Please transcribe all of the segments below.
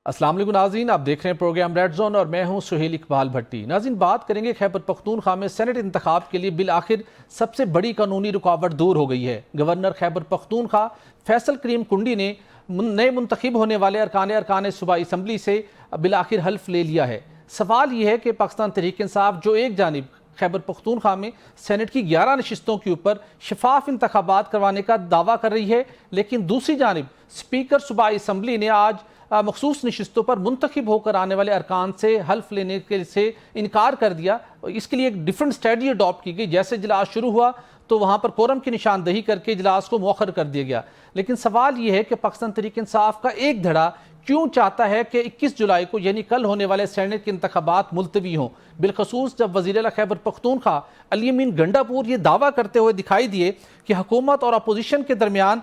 السلام علیکم ناظرین، آپ دیکھ رہے ہیں پروگرام ریڈ زون اور میں ہوں سہیل اقبال بھٹی۔ ناظرین، بات کریں گے خیبر پختونخوا میں سینٹ انتخاب کے لیے بالآخر سب سے بڑی قانونی رکاوٹ دور ہو گئی ہے۔ گورنر خیبر پختونخوا فیصل کریم کنڈی نے نئے منتخب ہونے والے ارکان صوبائی اسمبلی سے بالآخر حلف لے لیا ہے۔ سوال یہ ہے کہ پاکستان تحریک انصاف جو ایک جانب خیبر پختونخوا میں سینٹ کی 11 نشستوں کے اوپر شفاف انتخابات کروانے کا دعویٰ کر رہی ہے، لیکن دوسری جانب اسپیکر صوبائی اسمبلی نے آج مخصوص نشستوں پر منتخب ہو کر آنے والے ارکان سے حلف لینے سے انکار کر دیا۔ اس کے لیے ایک ڈیفرنٹ اسٹریٹجی اڈاپٹ کی گئی۔ جیسے اجلاس شروع ہوا تو وہاں پر کورم کی نشاندہی کر کے اجلاس کو مؤخر کر دیا گیا، لیکن سوال یہ ہے کہ پاکستان تحریک انصاف کا ایک دھڑا کیوں چاہتا ہے کہ 21 جولائی کو یعنی کل ہونے والے سینٹ کے انتخابات ملتوی ہوں، بالخصوص جب وزیر اعلیٰ خیبر پختونخوا علی امین گنڈاپور یہ دعویٰ کرتے ہوئے دکھائی دیے کہ حکومت اور اپوزیشن کے درمیان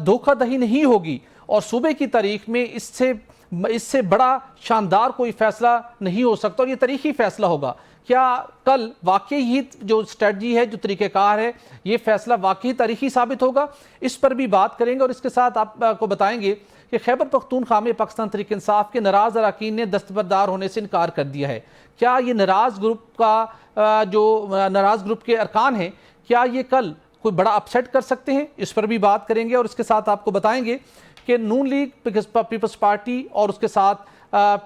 دھوکہ دہی نہیں ہوگی اور صوبے کی تاریخ میں اس سے بڑا شاندار کوئی فیصلہ نہیں ہو سکتا اور یہ تاریخی فیصلہ ہوگا۔ کیا کل واقعی ہی جو اسٹریٹجی ہے، جو طریقہ کار ہے، یہ فیصلہ واقعی تاریخی ثابت ہوگا؟ اس پر بھی بات کریں گے اور اس کے ساتھ آپ کو بتائیں گے کہ خیبر پختونخوا میں پاکستان تحریک انصاف کے ناراض اراکین نے دستبردار ہونے سے انکار کر دیا ہے۔ کیا یہ ناراض گروپ کے ارکان ہیں، کیا یہ کل کوئی بڑا اپسیٹ کر سکتے ہیں؟ اس پر بھی بات کریں گے اور اس کے ساتھ آپ کو بتائیں گے کہ نون لیگ پیپلز پارٹی اور اس کے ساتھ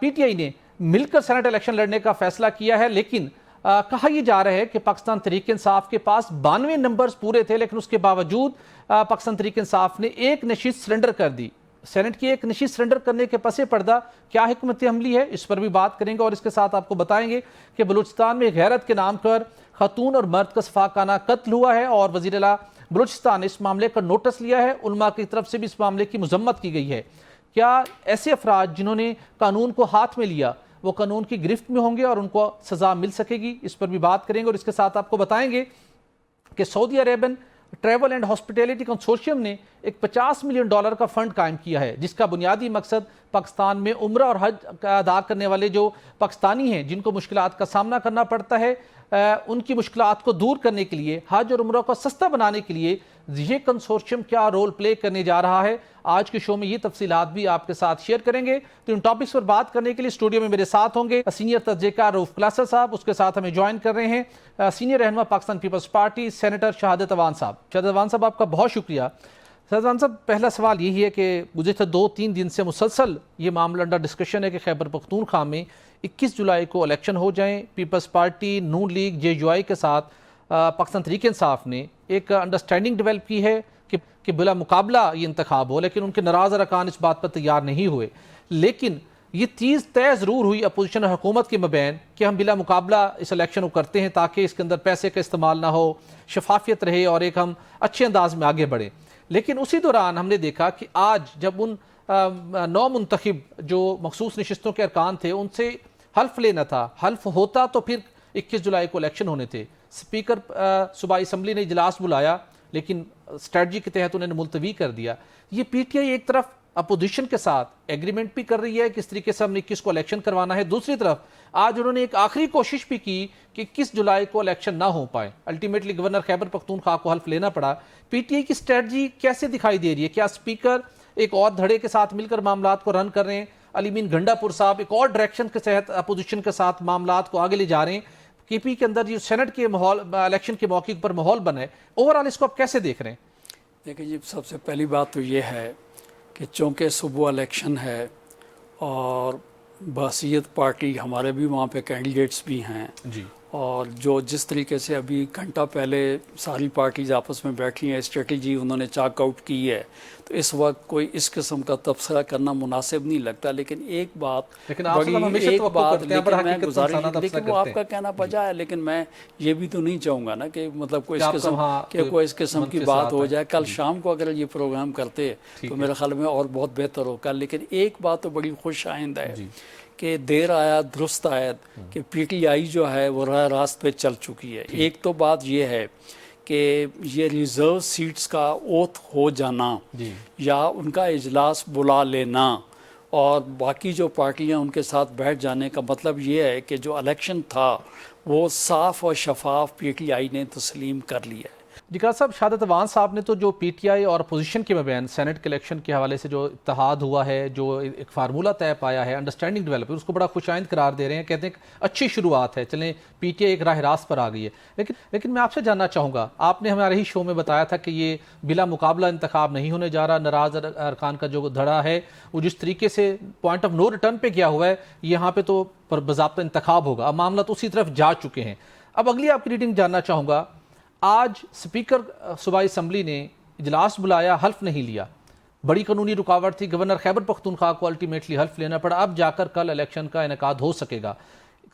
پی ٹی آئی نے مل کر سینٹ الیکشن لڑنے کا فیصلہ کیا ہے، لیکن کہا یہ جا رہا ہے کہ پاکستان تحریک انصاف کے پاس 92 نمبرز پورے تھے، لیکن اس کے باوجود پاکستان تحریک انصاف نے ایک نشست سرنڈر کر دی۔ سینٹ کی ایک نشست سرنڈر کرنے کے پس پردہ کیا حکمت عملی ہے، اس پر بھی بات کریں گے اور اس کے ساتھ آپ کو بتائیں گے کہ بلوچستان میں غیرت کے نام پر خاتون اور مرد کا شفاقانہ قتل ہوا ہے اور وزیر اعلیٰ بلوچستان نے اس معاملے کا نوٹس لیا ہے۔ علماء کی طرف سے بھی اس معاملے کی مذمت کی گئی ہے۔ کیا ایسے افراد جنہوں نے قانون کو ہاتھ میں لیا وہ قانون کی گرفت میں ہوں گے اور ان کو سزا مل سکے گی؟ اس پر بھی بات کریں گے اور اس کے ساتھ آپ کو بتائیں گے کہ Saudi Arabian travel and hospitality consortium نے ایک $50 ملین کا فنڈ قائم کیا ہے، جس کا بنیادی مقصد پاکستان میں عمرہ اور حج ادا کرنے والے جو پاکستانی ہیں جن کو مشکلات کا سامنا کرنا پڑتا ہے، ان کی مشکلات کو دور کرنے کے لیے، حج اور عمرہ کو سستا بنانے کے لیے یہ کنسورشیم کیا رول پلے کرنے جا رہا ہے۔ آج کے شو میں یہ تفصیلات بھی آپ کے ساتھ شیئر کریں گے۔ تو ان ٹاپکس پر بات کرنے کے لیے اسٹوڈیو میں میرے ساتھ ہوں گے سینئر تجزیہ کار رؤف کلاسر صاحب، اس کے ساتھ ہمیں جوائن کر رہے ہیں سینئر رہنما پاکستان پیپلز پارٹی سینیٹر شہادت اوان صاحب۔ شہادت اوان صاحب، آپ کا بہت شکریہ۔ شہادت اوان صاحب، پہلا سوال یہی ہے کہ گزشتہ 2-3 دن سے مسلسل یہ معاملہ انڈر ڈسکشن ہے کہ خیبر پختونخوا میں 21 جولائی کو الیکشن ہو جائیں۔ پیپلز پارٹی، نون لیگ، جے یو آئی کے ساتھ پاکستان تحریک انصاف نے ایک انڈرسٹینڈنگ ڈیولپ کی ہے کہ بلا مقابلہ یہ انتخاب ہو، لیکن ان کے ناراض ارکان اس بات پر تیار نہیں ہوئے۔ لیکن یہ چیز طے ضرور ہوئی اپوزیشن اور حکومت کے مابین کہ ہم بلا مقابلہ اس الیکشن کو کرتے ہیں تاکہ اس کے اندر پیسے کا استعمال نہ ہو، شفافیت رہے اور ایک ہم اچھے انداز میں آگے بڑھیں۔ لیکن اسی دوران ہم نے دیکھا کہ آج جب ان 9 منتخب جو مخصوص نشستوں کے ارکان تھے ان سے حلف لینا تھا، حلف ہوتا تو پھر 21 جولائی کو الیکشن ہونے تھے۔ اسپیکر صوبائی اسمبلی نے اجلاس بلایا لیکن اسٹریٹجی کے تحت انہوں نے ملتوی کر دیا۔ یہ پی ٹی آئی ایک طرف اپوزیشن کے ساتھ ایگریمنٹ بھی کر رہی ہے کس طریقے سے ہم نے 21 کو الیکشن کروانا ہے، دوسری طرف آج انہوں نے ایک آخری کوشش بھی کی کہ 21 جولائی کو الیکشن نہ ہو پائے۔ الٹیمیٹلی گورنر خیبر پختونخوا کو حلف لینا پڑا۔ پی ٹی آئی کی اسٹریٹجی کیسے دکھائی دے رہی ہے؟ کیا اسپیکر ایک اور دھڑے کے ساتھ مل کر معاملات کو رن کر رہے ہیں؟ علی امین گنڈاپور صاحب ایک اور ڈائریکشن کے تحت اپوزیشن کے ساتھ معاملات کو آگے لے جا رہے ہیں۔ کے پی کے اندر جو سینٹ کے ماحول، الیکشن کے موقع پر ماحول بنا ہے، اوورآل اس کو آپ کیسے دیکھ رہے ہیں؟ دیکھیں جی، سب سے پہلی بات تو یہ ہے کہ چونکہ صبح الیکشن ہے اور بحثیت پارٹی ہمارے بھی وہاں پہ کینڈیڈیٹس بھی ہیں جی، اور جس طریقے سے ابھی گھنٹہ پہلے ساری پارٹیز آپس میں بیٹھی ہیں، اسٹریٹجی انہوں نے چاک آؤٹ کی ہے، تو اس وقت کوئی اس قسم کا تبصرہ کرنا مناسب نہیں لگتا۔ لیکن ایک بات لیکن میں گزارش، لیکن وہ آپ کا کہنا بجا ہے، لیکن میں یہ بھی تو نہیں چاہوں گا نا کہ مطلب کوئی اس قسم کی بات ہو جائے۔ کل شام کو اگر یہ پروگرام کرتے تو میرے خیال میں اور بہت بہتر ہوگا۔ لیکن ایک بات تو بڑی خوش آئند ہے کہ دیر آیا درست آید کہ پی ٹی آئی جو ہے وہ راہ راست پہ چل چکی ہے۔ ایک تو بات یہ ہے کہ یہ ریزرو سیٹس کا اوتھ ہو جانا یا ان کا اجلاس بلا لینا اور باقی جو پارٹیاں ان کے ساتھ بیٹھ جانے کا مطلب یہ ہے کہ جو الیکشن تھا وہ صاف اور شفاف پی ٹی آئی نے تسلیم کر لیا ہے۔ جی قاضی صاحب، شہادت عوان صاحب نے تو جو پی ٹی آئی اور اپوزیشن کے مابین سینٹ کے الیکشن کے حوالے سے جو اتحاد ہوا ہے، جو ایک فارمولہ طے پایا ہے، انڈرسٹینڈنگ ڈیولپ ہے، اس کو بڑا خوش آئند قرار دے رہے ہیں، کہتے ہیں کہ اچھی شروعات ہے، چلیں پی ٹی آئی ایک راہ راست پر آ گئی ہے۔ لیکن میں آپ سے جاننا چاہوں گا، آپ نے ہمارے ہی شو میں بتایا تھا کہ یہ بلا مقابلہ انتخاب نہیں ہونے جا رہا، ناراض ارکان کا جو دھڑا ہے وہ جس طریقے سے پوائنٹ آف نو ریٹرن پہ کیا ہوا ہے، یہاں پہ تو باضابطہ انتخاب ہوگا، اب معاملہ تو اسی طرف جا چکے ہیں۔ اب اگلی آپ کی ریڈنگ جاننا چاہوں گا، آج سپیکر صوبائی اسمبلی نے اجلاس بلایا، حلف نہیں لیا، بڑی قانونی رکاوٹ تھی، گورنر خیبر پختونخوا کو الٹیمیٹلی حلف لینا پڑا، اب جا کر کل الیکشن کا انعقاد ہو سکے گا۔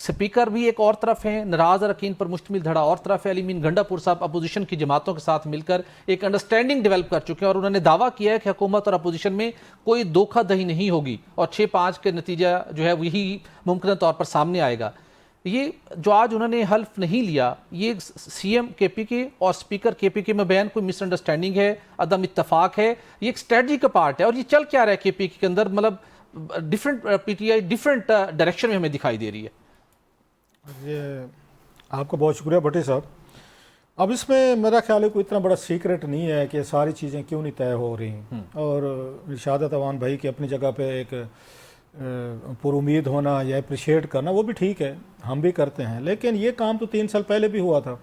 سپیکر بھی ایک اور طرف ہیں، ناراض اراکین پر مشتمل دھڑا اور طرف ہے، علی امین گنڈا پور صاحب اپوزیشن کی جماعتوں کے ساتھ مل کر ایک انڈرسٹینڈنگ ڈیولپ کر چکے ہیں، اور انہوں نے دعویٰ کیا ہے کہ حکومت اور اپوزیشن میں کوئی دھوکہ دہی نہیں ہوگی اور 6-5 کے نتیجہ جو ہے وہی ممکنہ طور پر سامنے آئے گا۔ یہ جو آج انہوں نے حلف نہیں لیا، یہ سی ایم کے پی کے اور اسپیکر کے پی کے میں بیان کوئی مس انڈرسٹینڈنگ ہے، عدم اتفاق ہے، یہ ایک اسٹریٹجی کا پارٹ ہے، اور یہ چل کیا رہا ہے کے پی کے اندر، مطلب different P T I different direction میں ہمیں دکھائی دے رہی ہے۔ آپ کا بہت شکریہ بھٹی صاحب۔ اب اس میں میرا خیال ہے کوئی اتنا بڑا سیکرٹ نہیں ہے کہ ساری چیزیں کیوں نہیں طے ہو رہی ہیں، اور شہادت عوان بھائی کی اپنی جگہ پہ ایک پر امید ہونا یا اپریشیٹ کرنا وہ بھی ٹھیک ہے، ہم بھی کرتے ہیں، لیکن یہ کام تو 3 سال پہلے بھی ہوا تھا،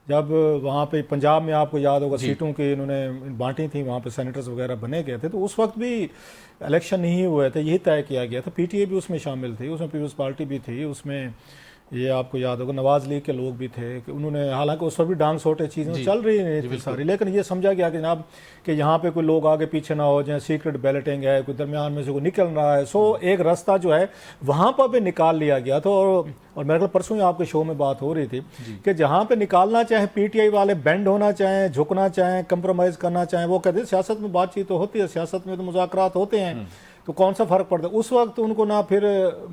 جب وہاں پہ پنجاب میں آپ کو یاد ہوگا سیٹوں کی انہوں نے بانٹی تھیں، وہاں پہ سینیٹرز وغیرہ بنے گئے تھے، تو اس وقت بھی الیکشن نہیں ہوئے تھے، یہی طے کیا گیا تھا، پی ٹی اے بھی اس میں شامل تھی، اس میں پیپلز پارٹی بھی تھی، اس میں یہ آپ کو یاد ہوگا نواز لیگ کے لوگ بھی تھے کہ انہوں نے، حالانکہ اس وقت بھی ڈانگ سوٹے چیزیں چل رہی ہیں ساری، لیکن یہ سمجھا گیا کہ جناب کہ یہاں پہ کوئی لوگ آگے پیچھے نہ ہو جائیں، سیکرٹ بیلٹنگ ہے، کوئی درمیان میں سے کوئی نکل رہا ہے، سو ایک راستہ جو ہے وہاں پر بھی نکال لیا گیا تھا، اور میرے خیال پرسوں ہی آپ کے شو میں بات ہو رہی تھی کہ جہاں پہ نکالنا چاہیں پی ٹی آئی والے بینڈ ہونا چاہیں، جھکنا چاہیں، کمپرومائز کرنا چاہیں، وہ کہتے ہیں سیاست میں بات چیت تو ہوتی ہے، سیاست میں تو مذاکرات ہوتے ہیں، تو کون سا فرق پڑتا ہے؟ اس وقت ان کو نہ پھر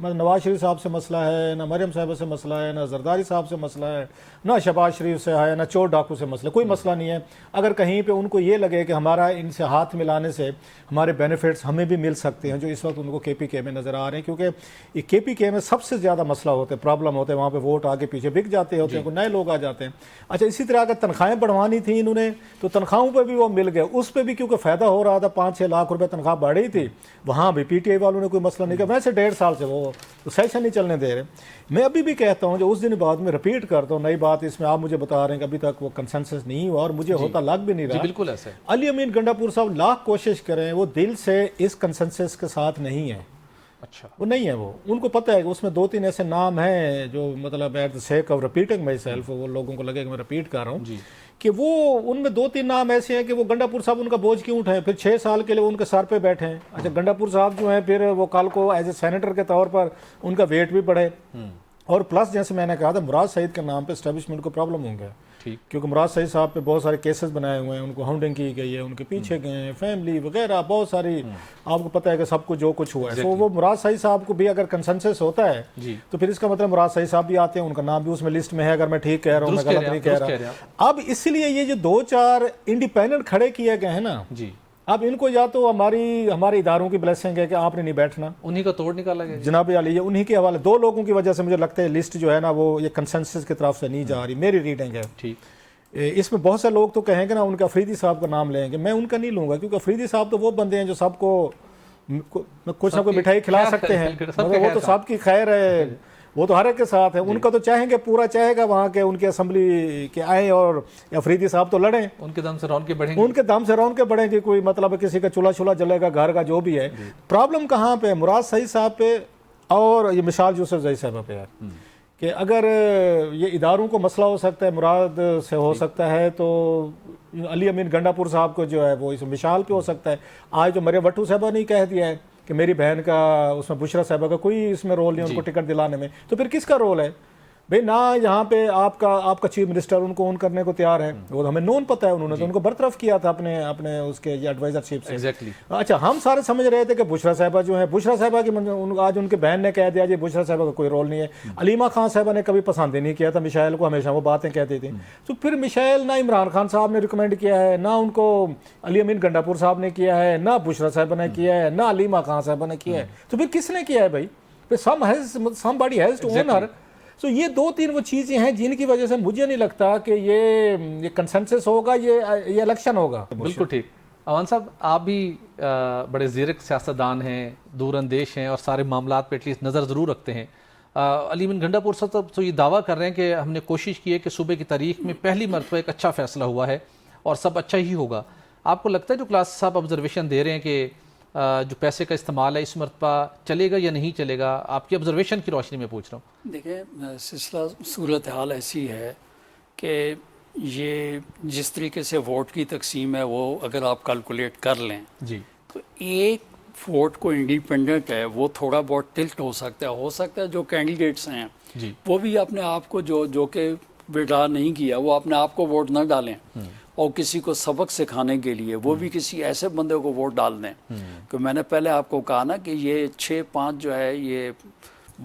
نواز شریف صاحب سے مسئلہ ہے، نہ مریم صاحبہ سے مسئلہ ہے، نہ زرداری صاحب سے مسئلہ ہے، نہ شہباز شریف سے ہے، نہ چور ڈاکو سے مسئلہ، کوئی مسئلہ نہیں ہے۔ اگر کہیں پہ ان کو یہ لگے کہ ہمارا ان سے ہاتھ ملانے سے ہمارے بینیفٹس ہمیں بھی مل سکتے ہیں، جو اس وقت ان کو کے پی کے میں نظر آ رہے ہیں، کیونکہ یہ کے پی کے میں سب سے زیادہ مسئلہ ہوتے ہیں، پرابلم ہوتے ہیں، وہاں پہ ووٹ آگے پیچھے بک جاتے ہوتے ہیں، کوئی نئے لوگ آ جاتے ہیں۔ اچھا، اسی طرح اگر تنخواہیں بڑھوانی تھیں انہوں نے تو تنخواہوں پہ بھی وہ مل گئے، اس پہ بھی کیونکہ فائدہ ہو رہا تھا، 5-6 لاکھ روپے تنخواہ بڑھ رہی تھی، وہاں بھی پی ٹی آئی والوں نے کوئی مسئلہ نہیں کیا، ویسے 1.5 سال سے وہ سیشن نہیں چلنے دے رہے۔ میں ابھی بھی کہتا ہوں جو اس دن بعد میں رپیٹ کرتا ہوں، نئی بات اس میں آپ مجھے بتا رہے ہیں کہ ابھی تک وہ کنسنسس نہیں ہوا، اور مجھے ہوتا لگ بھی نہیں رہا۔ بالکل ایسا ہے، علی امین گنڈا پور صاحب لاکھ کوشش کریں، وہ دل سے اس کنسنسس کے ساتھ نہیں ہے، اچھا وہ نہیں ہے، وہ ان کو پتہ ہے کہ اس میں 2-3 ایسے نام ہیں جو مطلب at the sake of repeating myself, وہ لوگوں کو لگے کہ میں رپیٹ کر رہا ہوں کہ وہ ان میں 2-3 نام ایسے ہیں کہ وہ گنڈا پور صاحب ان کا بوجھ کیوں اٹھائیں، پھر 6 سال کے لیے ان کے سر پہ بیٹھے ہیں۔ اچھا، گنڈا پور صاحب جو ہیں پھر وہ کل کو ایز اے سینیٹر کے طور پر ان کا ویٹ بھی بڑھے، اور پلس جیسے میں نے کہا تھا مراد سعید کے نام پہ اسٹیبلشمنٹ کو پرابلم ہوں گے، کیونکہ مراد سعید صاحب پہ بہت سارے کیسز بنائے ہوئے ہیں، ان کو ہاؤنڈنگ کی گئی ہے، ان کے پیچھے گئے ہیں، فیملی وغیرہ بہت ساری، آپ کو پتہ ہے کہ سب کو جو کچھ ہوا ہے، تو وہ مراد سعید صاحب کو بھی اگر کنسنسس ہوتا ہے تو پھر اس کا مطلب مراد سعید صاحب بھی آتے ہیں، ان کا نام بھی اس میں لسٹ میں ہے، اگر میں ٹھیک کہہ رہا ہوں، میں غلط نہیں کہہ رہا۔ اب اس لیے یہ جو 2-4 انڈیپینڈنٹ کھڑے کیے گئے ہیں نا، اب ان کو یا تو ہمارے اداروں کی بلیسنگ ہے کہ آپ نے نہیں بیٹھنا، انہی کا توڑ نکالا گیا جناب علی، انہی کے حوالے 2 لوگوں کی وجہ سے مجھے لگتا ہے لسٹ جو ہے نا وہ یہ کنسنسس کی طرف سے نہیں جا رہی، میری ریڈنگ ہے۔ اس میں بہت سے لوگ تو کہیں گے نا ان کا افریدی صاحب کا نام لیں گے، میں ان کا نہیں لوں گا، کیونکہ افریدی صاحب تو وہ بندے ہیں جو سب کو کچھ نہ کوئی مٹھائی کھلا سکتے ہیں، وہ تو سب کی خیر ہے، وہ تو ہر ایک کے ساتھ ہے، ان کا تو چاہیں گے پورا چاہے گا وہاں کے ان کی اسمبلی کے آئیں اور افریدی صاحب تو لڑیں، ان کے دم سے رونقیں بڑھیں گی، ان کے دم سے رونقیں بڑھیں گی، کوئی مطلب کسی کا چولہا جلے گا گھر کا جو بھی ہے۔ پرابلم کہاں پہ؟ مراد سعید صاحب پہ اور یہ مشال یوسف زئی صاحبہ پہ ہے کہ اگر یہ اداروں کو مسئلہ ہو سکتا ہے، مراد سے ہو سکتا ہے، تو علی امین گنڈا پور صاحب کو جو ہے وہ اس مشال پہ ہو سکتا ہے۔ آج جو مریم وٹو صاحبہ نے کہہ دیا ہے کہ میری بہن کا اس میں بشرا صاحبہ کا کوئی اس میں رول نہیں، ان کو ٹکٹ دلانے میں، تو پھر کس کا رول ہے بھئی؟ نہ یہاں پہ آپ کا چیف منسٹر ان کو اون کرنے کو تیار ہے، وہ ہمیں نون پتہ ہے، انہوں نے تو ان کو برطرف کیا تھا اپنے اس کے ایڈوائزر شپ سے۔ اچھا، ہم سارے سمجھ رہے تھے کہ بشرا صاحبہ جو ہیں، بشرا صاحبہ کی آج ان کے بہن نے کہہ دیا جی بشرا صاحبہ کا کوئی رول نہیں ہے۔ علیمہ خان صاحبہ نے کبھی پسند ہی نہیں کیا تھا مشائل کو، ہمیشہ وہ باتیں کہتی تھیں، تو پھر مشائل نہ عمران خان صاحب نے ریکمینڈ کیا ہے، نہ ان کو علی امین گنڈا پور صاحب نے کیا ہے، نہ بشرا صاحبہ نے کیا ہے، نہ علیمہ خان صاحبہ نے کیا ہے، تو پھر کس نے کیا ہے بھائی؟ somebody has to own her۔ سو یہ دو تین وہ چیزیں ہیں جن کی وجہ سے مجھے نہیں لگتا کہ یہ کنسنسس ہوگا، یہ الیکشن ہوگا. بالکل ٹھیک. امان صاحب آپ بھی بڑے زیرک سیاستدان ہیں، دور اندیش ہیں اور سارے معاملات پہ ایٹ لیسٹ نظر ضرور رکھتے ہیں. علی امین گھنڈا پور صاحب تو یہ دعویٰ کر رہے ہیں کہ ہم نے کوشش کی ہے کہ صوبے کی تاریخ میں پہلی مرتبہ ایک اچھا فیصلہ ہوا ہے اور سب اچھا ہی ہوگا. آپ کو لگتا ہے جو کلاس صاحب آبزرویشن دے رہے ہیں کہ جو پیسے کا استعمال ہے اس مرتبہ چلے گا یا نہیں چلے گا؟ آپ کی آبزرویشن کی روشنی میں پوچھ رہا ہوں. دیکھیں سلسلہ صورتحال ایسی ہے کہ یہ جس طریقے سے ووٹ کی تقسیم ہے وہ اگر آپ کیلکولیٹ کر لیں جی تو ایک ووٹ کو انڈیپینڈنٹ ہے وہ تھوڑا بہت ٹلٹ ہو سکتا ہے جو کینڈیڈیٹس ہیں جی وہ بھی اپنے آپ کو جو کہ وڈرا نہیں کیا وہ اپنے آپ کو ووٹ نہ ڈالیں اور کسی کو سبق سکھانے کے لیے وہ بھی کسی ایسے بندے کو ووٹ ڈال دیں. کہ میں نے پہلے آپ کو کہا نا کہ یہ 6-5 جو ہے یہ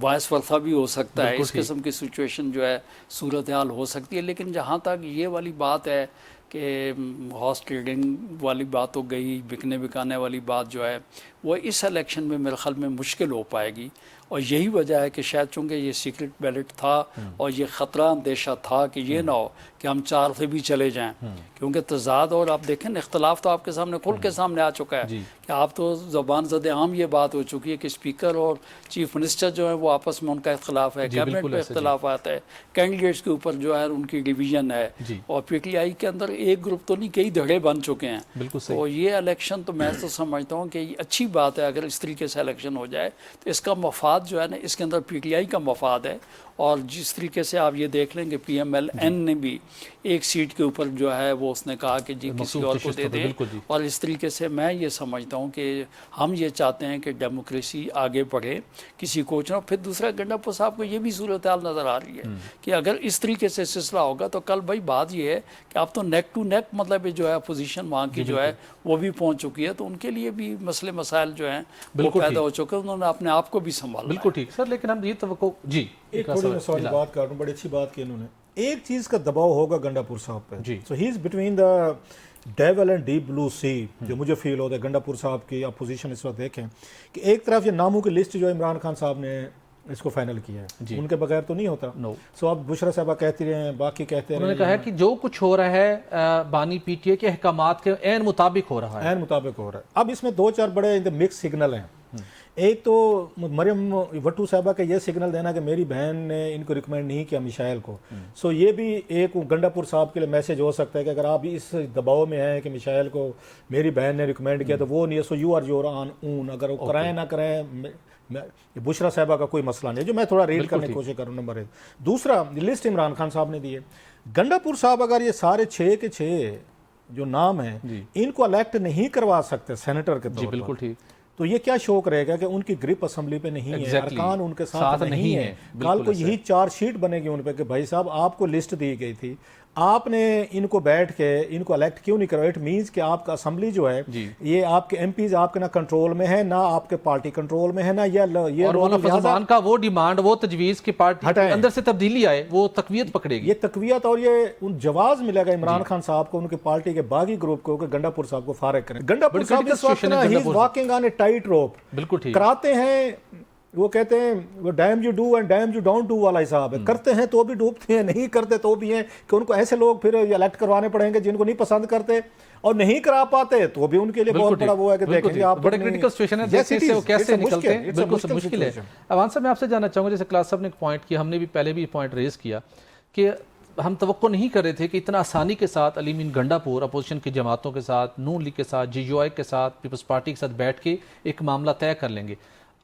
وائس ورثہ بھی ہو سکتا ہے، اس قسم کی سچویشن جو ہے صورتحال ہو سکتی ہے. لیکن جہاں تک یہ والی بات ہے کہ ہارس ٹریڈنگ والی بات ہو گئی، بکنے بکانے والی بات جو ہے وہ اس الیکشن میں میرے خیال میں مشکل ہو پائے گی. اور یہی وجہ ہے کہ شاید چونکہ یہ سیکرٹ بیلٹ تھا اور یہ خطرہ اندیشہ تھا کہ یہ نہ ہو کہ ہم 4 سے بھی چلے جائیں، کیونکہ تضاد اور آپ دیکھیں اختلاف تو آپ کے سامنے کھل کے سامنے آ چکا ہے کہ آپ تو زبان زد عام یہ بات ہو چکی ہے کہ اسپیکر اور چیف منسٹر جو ہے وہ آپس میں ان کا اختلاف ہے، کیبنٹ پہ اختلاف آتا ہے، کینڈیڈیٹس کے اوپر جو ہے ان کی ڈویژن ہے، اور پی ٹی آئی کے اندر ایک گروپ تو نہیں کئی دھڑے بن چکے ہیں. تو یہ الیکشن تو میں تو سمجھتا ہوں کہ اچھی بات ہے اگر اس طریقے سے الیکشن ہو جائے تو اس کا مفاد جو ہے نا اس کے اندر پی ٹی آئی کا مفاد ہے. اور جس طریقے سے آپ یہ دیکھ لیں کہ پی ایم ایل این نے بھی ایک سیٹ کے اوپر جو ہے وہ اس نے کہا کہ جی کسی اور کو دے دیں، اور اس طریقے سے میں یہ سمجھتا ہوں کہ ہم یہ چاہتے ہیں کہ ڈیموکریسی آگے بڑھے کسی کو چنو. پھر دوسرا گنڈا پور صاحب کو یہ بھی صورتحال نظر آ رہی ہے کہ اگر اس طریقے سے سلسلہ ہوگا تو کل بھائی بات یہ ہے کہ آپ تو نیک ٹو نیک مطلب جو ہے اپوزیشن وہاں کی جو ہے وہ بھی پہنچ چکی ہے، تو ان کے لیے بھی مسئلے مسائل جو ہیں وہ پیدا ہو چکے ہیں، انہوں نے اپنے آپ کو بھی سنبھالا. بالکل ٹھیک سر. لیکن ہم یہ توقع جی ایک تھوڑی میں سوال بات کر رہا ہوں، بڑی اچھی بات کی انہوں نے. ایک چیز کا دباؤ ہوگا گنڈا پور صاحب پہ. So he is between the devil and deep blue sea, جو مجھے فیل ہوتا ہے گنڈا پور صاحب کی اپوزیشن اس وقت دیکھیں کہ ایک طرف یہ ناموں کی لسٹ جو عمران خان صاحب نے اس کو فائنل کیا ہے، ان کے بغیر تو نہیں ہوتا. سو اب بشرا صاحبہ کہتی رہے ہیں، باقی کہتے ہیں، انہوں نے کہا ہے کہ جو کچھ ہو رہا ہے بانی پی ٹی اے کے احکامات کے عین مطابق ہو رہا ہے، عین مطابق ہو رہا ہے. اب اس میں 2-4 بڑے مکس سگنل ہیں. ایک تو مریم وٹو صاحبہ کا یہ سگنل دینا کہ میری بہن نے ان کو ریکمینڈ نہیں کیا مشائل کو. سو یہ بھی ایک گنڈا پور صاحب کے لیے میسج ہو سکتا ہے کہ اگر آپ اس دباؤ میں ہیں کہ مشائل کو میری بہن نے ریکمینڈ کیا تو وہ نہیں ہے، سو یو آر یور آن اون، اگر وہ کرائیں نہ کریں. بشرا صاحبہ کا کوئی مسئلہ نہیں، جو میں تھوڑا ریڈ کرنے کی کوشش کروں. نمبر 1. دوسرا لسٹ عمران خان صاحب نے دی ہے. گنڈا پور صاحب اگر یہ سارے 6 کے 6 جو نام ہیں ان کو الیکٹ نہیں کروا سکتے سینیٹر کے طور پر، بالکل ٹھیک، تو یہ کیا شوق رہے گا کہ ان کی گرپ اسمبلی پہ نہیں ہے، ارکان ان کے ساتھ نہیں ہے. کل کو یہی چارج شیٹ بنے گی ان پہ کہ بھائی صاحب آپ کو لسٹ دی گئی تھی، آپ نے ان کو بیٹھ کے ان کو الیکٹ کیوں نہیں کروا. اٹ مینس کہ آپ کا اسمبلی جو ہے یہ آپ کے ایم پیز آپ کے نہ کنٹرول میں ہے، نہ آپ کے پارٹی کنٹرول میں ہے، نہ یہ اور کا وہ ڈیمانڈ وہ تجویز کی پارٹی اندر سے تبدیلی آئے وہ تقویت پکڑے گی. یہ تقویت اور یہ جواز ملے گا عمران خان صاحب کو ان کی پارٹی کے باغی گروپ کو کہ گنڈا پور صاحب کو فارغ کریں. گنڈا پور صاحب اس وقت ہی از واکنگ آن اے ٹائٹ روپ. بالکل ٹھیک کراتے ہیں، وہ کہتے ہیں وہ damn you do and damn you don't do والا حساب ہے. کرتے ہیں تو بھی ڈوبتے ہیں، نہیں کرتے تو بھی ہیں کہ ان کو ایسے لوگ پھر الیکٹ کروانے پڑیں گے جن کو نہیں پسند کرتے اور نہیں کرا پاتے تو بھی ان کے لیے بہت بڑا وہ ہے کہ دیکھیں آپ بڑے کریٹیکل سچویشن ہے جیسے سے وہ کیسے نکلتے ہیں. بالکل مشکل ہے. عوان صاحب میں آپ سے جاننا چاہوں گا، جیسے کلاس صاحب نے ایک پوائنٹ کیا، ہم نے بھی پہلے بھی پوائنٹ ریز کیا کہ ہم توقع نہیں کر رہے تھے کہ اتنا آسانی کے ساتھ علی امین گنڈا پور اپوزیشن کی جماعتوں کے ساتھ، نون لیگ کے ساتھ، جی یو آئی کے ساتھ، پیپلز پارٹی کے ساتھ بیٹھ کے ایک معاملہ طے کر لیں گے.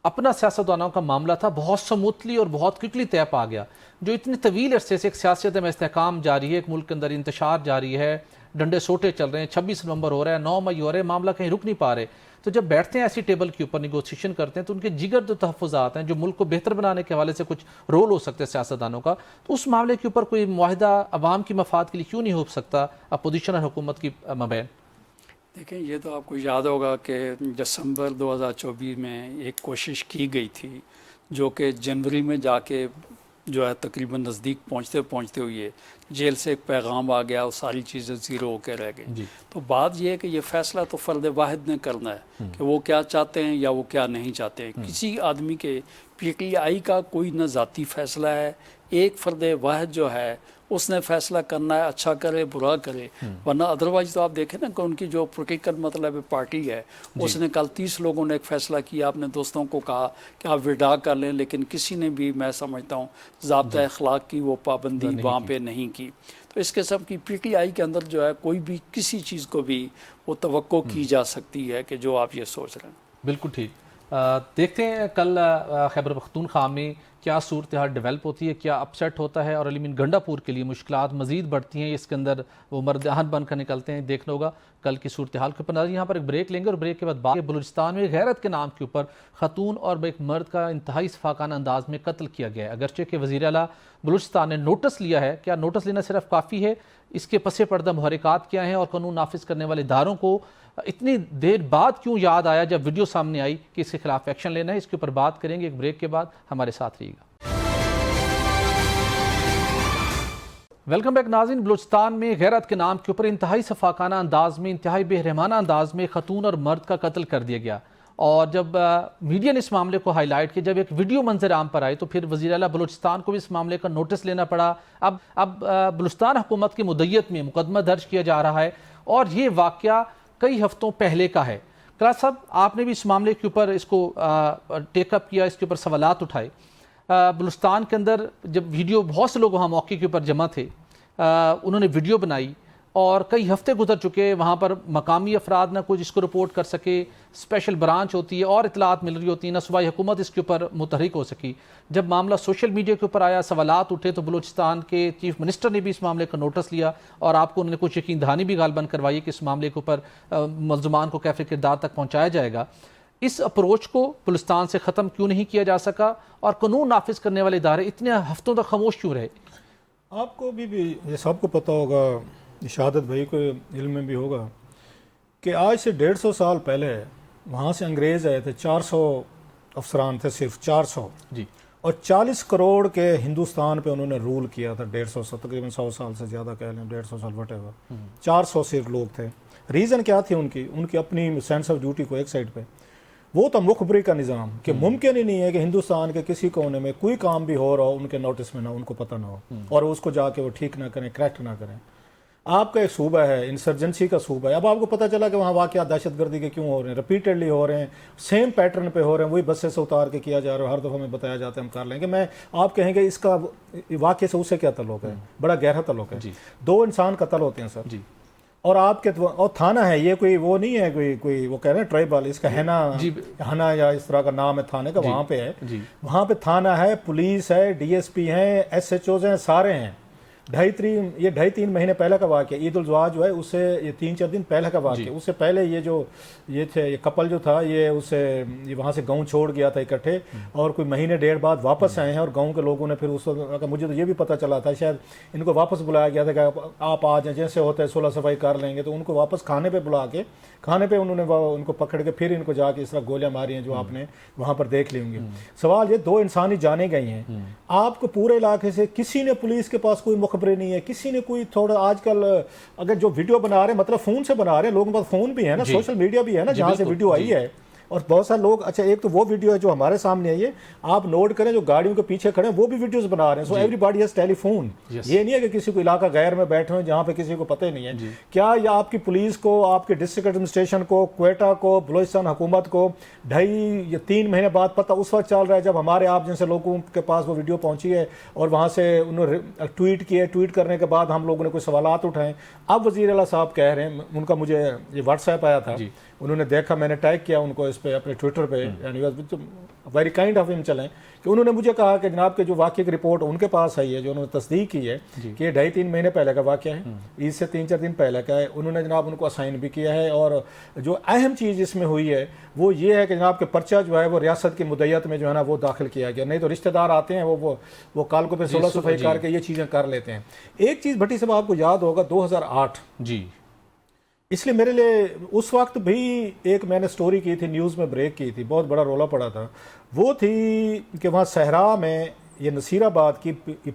اپنا سیاستدانوں کا معاملہ تھا بہت سموتھلی اور بہت کوئکلی طے پا گیا. جو اتنے طویل عرصے سے ایک سیاست میں استحکام جاری ہے، ایک ملک کے اندر انتشار جاری ہے، ڈنڈے سوٹے چل رہے ہیں، 26 نومبر ہو رہا ہے، 9 مئی ہو رہا ہے، معاملہ کہیں رک نہیں پا رہے. تو جب بیٹھتے ہیں ایسی ٹیبل کے اوپر نیگوسیشن کرتے ہیں تو ان کے جگر جو تحفظات ہیں جو ملک کو بہتر بنانے کے حوالے سے کچھ رول ہو سکتے ہیں سیاستدانوں کا، تو اس معاملے کے اوپر کوئی معاہدہ عوام کی مفاد کے لیے کیوں نہیں ہو سکتا اپوزیشن اور حکومت کی مابین؟ دیکھیں یہ تو آپ کو یاد ہوگا کہ دسمبر 2024 میں ایک کوشش کی گئی تھی جو کہ جنوری میں جا کے جو ہے تقریباً نزدیک پہنچتے ہوئے جیل سے ایک پیغام آ گیا اور ساری چیزیں زیرو ہو کے رہ گئی. تو بات یہ ہے کہ یہ فیصلہ تو فرد واحد نے کرنا ہے کہ وہ کیا چاہتے ہیں یا وہ کیا نہیں چاہتے ہیں. کسی آدمی کے پی ٹی آئی کا کوئی نہ ذاتی فیصلہ ہے، ایک فرد واحد جو ہے اس نے فیصلہ کرنا ہے، اچھا کرے برا کرے. ورنہ ادروائز تو آپ دیکھیں نا کہ ان کی جو پولیٹیکل مطلب پارٹی ہے اس نے کل 30 لوگوں نے ایک فیصلہ کیا، اپنے دوستوں کو کہا کہ آپ وڈرا کر لیں، لیکن کسی نے بھی میں سمجھتا ہوں ضابطۂ اخلاق کی وہ پابندی وہاں پہ نہیں کی. تو اس قسم کی پی ٹی آئی کے اندر جو ہے کوئی بھی کسی چیز کو بھی وہ توقع کی جا سکتی ہے کہ جو آپ یہ سوچ رہے ہیں. بالکل ٹھیک. دیکھتے ہیں کل خیبر پختونخوا میں کیا صورتحال ڈیولپ ہوتی ہے، کیا اپسیٹ ہوتا ہے، اور علی مین گنڈا پور کے لیے مشکلات مزید بڑھتی ہیں، اس کے اندر وہ مردہن بن کر نکلتے ہیں. دیکھنا ہوگا کل کی صورتحال کے اوپر. یہاں پر ایک بریک لیں گے اور بریک کے بعد بلوچستان میں غیرت کے نام کے اوپر خاتون اور ایک مرد کا انتہائی شفاقانہ انداز میں قتل کیا گیا ہے. اگرچہ کہ وزیر اعلیٰ بلوچستان نے نوٹس لیا ہے، کیا نوٹس لینا صرف کافی ہے؟ اس کے پس پردہ محرکات کیا ہیں اور قانون نافذ کرنے والے اداروں کو اتنی دیر بعد کیوں یاد آیا جب ویڈیو سامنے آئی کہ اس کے خلاف ایکشن لینا ہے؟ اس کے اوپر بات کریں گے ایک بریک کے بعد. ہمارے ساتھ رہیے گا. ویلکم بیک ناظرین. بلوچستان میں غیرت کے نام کے اوپر انتہائی شفاقانہ انداز میں، انتہائی بے رحمانہ انداز میں خاتون اور مرد کا قتل کر دیا گیا. اور جب میڈیا نے اس معاملے کو ہائی لائٹ کیا، جب ایک ویڈیو منظر عام پر آئی، تو پھر وزیر اعلیٰ بلوچستان کو بھی اس معاملے کا نوٹس لینا پڑا. اب بلوچستان حکومت کی مدیت میں مقدمہ درج کیا جا رہا ہے، اور یہ واقعہ کئی ہفتوں پہلے کا ہے. کلاس صاحب، آپ نے بھی اس معاملے کے اوپر اس کو ٹیک اپ کیا، اس کے اوپر سوالات اٹھائے. بلوچستان کے اندر جب ویڈیو، بہت سے لوگ وہاں موقع کے اوپر جمع تھے، انہوں نے ویڈیو بنائی، اور کئی ہفتے گزر چکے، وہاں پر مقامی افراد نہ کوئی جس کو رپورٹ کر سکے، اسپیشل برانچ ہوتی ہے اور اطلاعات مل رہی ہوتی ہیں، نہ صوبائی حکومت اس کے اوپر متحرک ہو سکی. جب معاملہ سوشل میڈیا کے اوپر آیا، سوالات اٹھے، تو بلوچستان کے چیف منسٹر نے بھی اس معاملے کا نوٹس لیا، اور آپ کو انہوں نے کچھ یقین دہانی بھی غالباً کروائی کہ اس معاملے کے اوپر ملزمان کو کیفے کردار تک پہنچایا جائے گا. اس اپروچ کو بلوچستان سے ختم کیوں نہیں کیا جا سکا، اور قانون نافذ کرنے والے ادارے اتنے ہفتوں تک خاموش کیوں رہے؟ آپ کو بھی یہ سب کو پتہ ہوگا، شہادت بھائی کو علم میں بھی ہوگا، کہ آج سے 150 سال پہلے وہاں سے انگریز آئے تھے. 400 افسران تھے، صرف 400 جی، اور 40 کروڑ کے ہندوستان پہ انہوں نے رول کیا تھا. 150 تقریباً 100 سال سے زیادہ کہہ لیں، 150 سال وٹ ایور. 400 صرف لوگ تھے. ریزن کیا تھی ان کی اپنی سینس آف ڈیوٹی کو ایک سائڈ پہ. وہ تھا مخبری کا نظام، کہ ممکن ہی نہیں ہے کہ ہندوستان کے کسی کونے میں کوئی کام بھی ہو رہا ہو ان کے نوٹس میں نہ، ان کو پتہ نہ ہو، اور اس کو جا کے وہ ٹھیک نہ کریں، کریکٹ نہ کریں. آپ کا ایک صوبہ ہے، انسرجنسی کا صوبہ ہے. اب آپ کو پتہ چلا کہ وہاں واقعات دہشت گردی کے کیوں ہو رہے ہیں، ریپیٹڈلی ہو رہے ہیں، سیم پیٹرن پہ ہو رہے ہیں، وہی بسیں سے اتار کے کیا جا رہا ہے. ہر دفعہ میں بتایا جاتا ہے، ہم کر لیں گے. میں آپ کہیں گے اس کا واقعے سے اس سے کیا تعلق ہے؟ بڑا گہرا تعلق ہے. 2 انسان قتل ہوتے ہیں سر، اور آپ کے اور تھانہ ہے، یہ کوئی وہ نہیں ہے کوئی وہ کہہ رہے ہیں ٹرائبل، اس کا ہنا یا اس طرح کا نام ہے تھانے کا، وہاں پہ ہے. وہاں پہ تھانہ ہے، پولیس ہے، ڈی ایس پی ہیں، ایس ایچ اوز ہیں، سارے ہیں. 2.5-3 مہینے پہلے کا واقعہ. عید الزواج جو ہے اس سے یہ 3-4 دن پہلے کا واقعہ. اس سے پہلے یہ کپل جو تھا، یہ وہاں سے گاؤں چھوڑ گیا تھا اکٹھے، اور کوئی مہینے 1.5 بعد واپس آئے ہیں. اور گاؤں کے لوگوں نے پھر اس وقت، مجھے تو یہ بھی پتہ چلا تھا شاید ان کو واپس بلایا گیا تھا کہ آپ آ جائیں، جیسے ہوتا ہے صلح صفائی کر لیں گے. تو ان کو واپس کھانے پہ بلا کے، کھانے پہ انہوں نے ان کو پکڑ کے پھر ان کو جا کے اس طرح گولیاں ماری ہیں جو آپ نے وہاں پر دیکھ لی ہوں گی. سوال یہ 2 انسانی جانیں گئی ہیں. آپ کو پورے علاقے سے کسی نے، پولیس کے پاس کوئی مخبری نہیں ہے، کسی نے کوئی تھوڑا، آج کل اگر جو ویڈیو بنا رہے ہیں مطلب فون سے بنا رہے ہیں، لوگوں کے پاس فون بھی ہے نا، سوشل میڈیا بھی ہے نا جہاں سے ویڈیو آئی ہے. اور بہت سارے لوگ، اچھا ایک تو وہ ویڈیو ہے جو ہمارے سامنے ہے، یہ آپ نوٹ کریں جو گاڑیوں کے پیچھے کھڑے ہیں وہ بھی ویڈیوز بنا رہے ہیں. So everybody has telephone. یہ نہیں ہے کہ کسی کو علاقہ غیر میں بیٹھے ہوئے جہاں پہ کسی کو پتہ ہی نہیں ہے. کیا یہ آپ کی پولیس کو، آپ کے ڈسٹرکٹ ایڈمنسٹریشن کو، کوئٹہ کو، بلوچستان حکومت کو 2.5 یا 3 مہینے بعد پتہ اس وقت چل رہا ہے جب ہمارے آپ جیسے لوگوں کے پاس وہ ویڈیو پہنچی ہے اور وہاں سے انہوں نے ٹویٹ کیے، ٹویٹ کرنے کے بعد ہم لوگوں نے کوئی سوالات اٹھائے. اب وزیر اعلیٰ صاحب کہہ رہے ہیں، ان کا مجھے یہ واٹس ایپ آیا تھا، انہوں نے دیکھا، میں نے ٹیگ کیا ان کو اس پہ اپنے ٹویٹر پہ، یعنی ویری کائنڈ آف ہم چلیں، کہ انہوں نے مجھے کہا کہ جناب کے جو واقعے کی رپورٹ ان کے پاس آئی ہے، جو انہوں نے تصدیق کی ہے کہ یہ 2.5-3 مہینے پہلے کا واقعہ ہے، عید سے 3-4 دن پہلے کا ہے. انہوں نے جناب ان کو اسائن بھی کیا ہے. اور جو اہم چیز اس میں ہوئی ہے وہ یہ ہے کہ جناب کے پرچہ جو ہے وہ ریاست کی مدیت میں جو ہے نا وہ داخل کیا گیا. نہیں تو رشتہ دار آتے ہیں وہ کال کو پہ صلح صفائی کر کے یہ چیزیں کر لیتے ہیں. ایک چیز بھٹی صاحب آپ کو یاد ہوگا 2008 اس لیے میرے لیے اس وقت بھی ایک میں نے سٹوری کی تھی، نیوز میں بریک کی تھی، بہت بڑا رولا پڑا تھا. وہ تھی کہ وہاں صحرا میں یہ نصیر آباد کی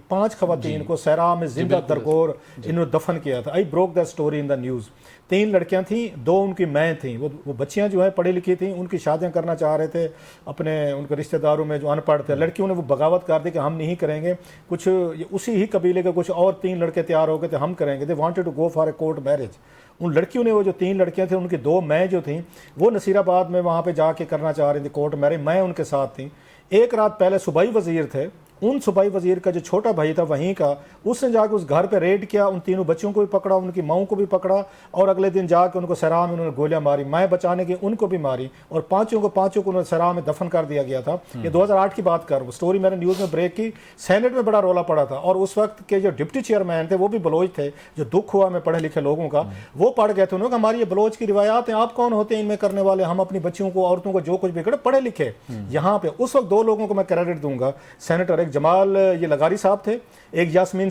5 خواتین کو صحرا میں زندہ درگور انہوں نے دفن کیا تھا. آئی broke the story in the news. 3 لڑکیاں تھیں, 2 ان کی مائیں تھیں. وہ بچیاں جو ہیں پڑھی لکھی تھیں, ان کی شادیاں کرنا چاہ رہے تھے اپنے ان کے رشتہ داروں میں جو ان پڑھ تھے. لڑکیوں نے وہ بغاوت کر دی کہ ہم نہیں کریں گے. کچھ اسی ہی قبیلے کے کچھ اور 3 لڑکے تیار ہو گئے تھے, ہم کریں گے. They wanted to go for a court marriage. ان لڑکیوں نے وہ جو 3 لڑکیاں تھیں ان کی 2 مائیں جو تھیں وہ نصیر آباد میں وہاں پہ جا کے کرنا چاہ رہی تھیں کورٹ میرج. مائیں ان کے ساتھ تھیں. ایک رات پہلے صوبائی وزیر تھے, ان صوبائی وزیر کا جو چھوٹا بھائی تھا وہیں کا, اس نے جا کے اس گھر پہ ریڈ کیا, ان 3 بچوں کو بھی پکڑا, ان کی ماؤں کو بھی پکڑا, اور اگلے دن جا کے ان کو صحرا میں انہوں نے گولیاں ماری. مائیں بچانے کی ان کو بھی ماری, اور پانچوں کو انہوں نے صحرا میں دفن کر دیا گیا تھا. یہ 2008 کی بات کر رہا ہوں. اسٹوری میں نے نیوز میں بریک کی. سینٹ میں بڑا رولا پڑا تھا, اور اس وقت کے جو ڈپٹی چیئرمین تھے وہ بھی بلوچ تھے. جو دکھ ہوا میں پڑھے لکھے لوگوں کا, وہ پڑھ گئے تھے. انہوں نے کہا ہماری یہ بلوچ کی روایات ہیں, آپ کون ہوتے ہیں ان میں کرنے والے؟ ہم اپنی بچیوں کو عورتوں کو جو کچھ بھی کرے پڑھے لکھے. یہاں پہ اس وقت 2 لوگوں کو میں کریڈٹ دوں گا سینیٹر, ایک جمال یہ لغاری صاحب تھے, ایک یاسمین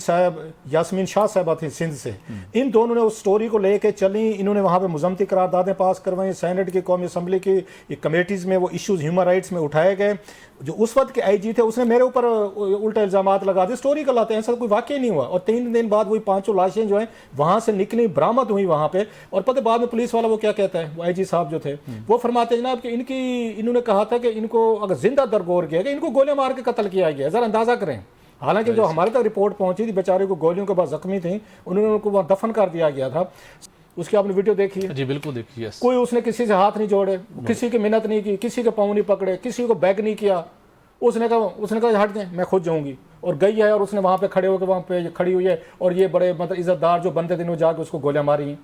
شاہ صاحبہ تھی سندھ سے. ان دونوں نے اس سٹوری کو لے کے چلیں, انہوں نے وہاں پہ مذمتی قراردادیں پاس کروائیں. سینٹ کی قومی اسمبلی کی کمیٹیز میں وہ ایشوز ہیومن رائٹس میں اٹھائے گئے. جو اس وقت کے آئی جی تھے اس نے میرے اوپر الٹا الزامات لگا دیے, اسٹوری کا لاتے ہیں, ایسا کوئی واقعہ نہیں ہوا. اور 3 دن بعد وہی 5 لاشیں جو ہیں وہاں سے نکلی, برآمد ہوئی وہاں پہ. اور پتہ بعد میں پولیس والا وہ کیا کہتا ہے, وہ آئی جی صاحب جو تھے وہ فرماتے ہیں جناب کہ انہوں نے کہا تھا کہ ان کو اگر زندہ درگور کیا گیا, ان کو گولیاں مار کے قتل کیا گیا. ذرا اندازہ کریں. حالانکہ جو ہمارے تک رپورٹ پہنچی تھی بیچارے کو گولیوں کے بعد زخمی تھیں, انہوں نے ان کو وہاں دفن کر دیا گیا تھا. اس کی آپ نے ویڈیو دیکھی ہے؟ جی بالکل دیکھی ہے. کوئی اس نے کسی سے ہاتھ نہیں جوڑے, کسی کی منت نہیں کی, کسی کے پاؤں نہیں پکڑے, کسی کو بیگ نہیں کیا. اس نے کہا ہٹ دیں میں خود جاؤں گی, اور گئی ہے. اور اس نے وہاں پہ کھڑے ہو کے وہاں پہ کھڑی ہوئی ہے, اور یہ بڑے مطلب عزت دار جو بندے تھے جا کے اس کو گولیاں ماری ہیں.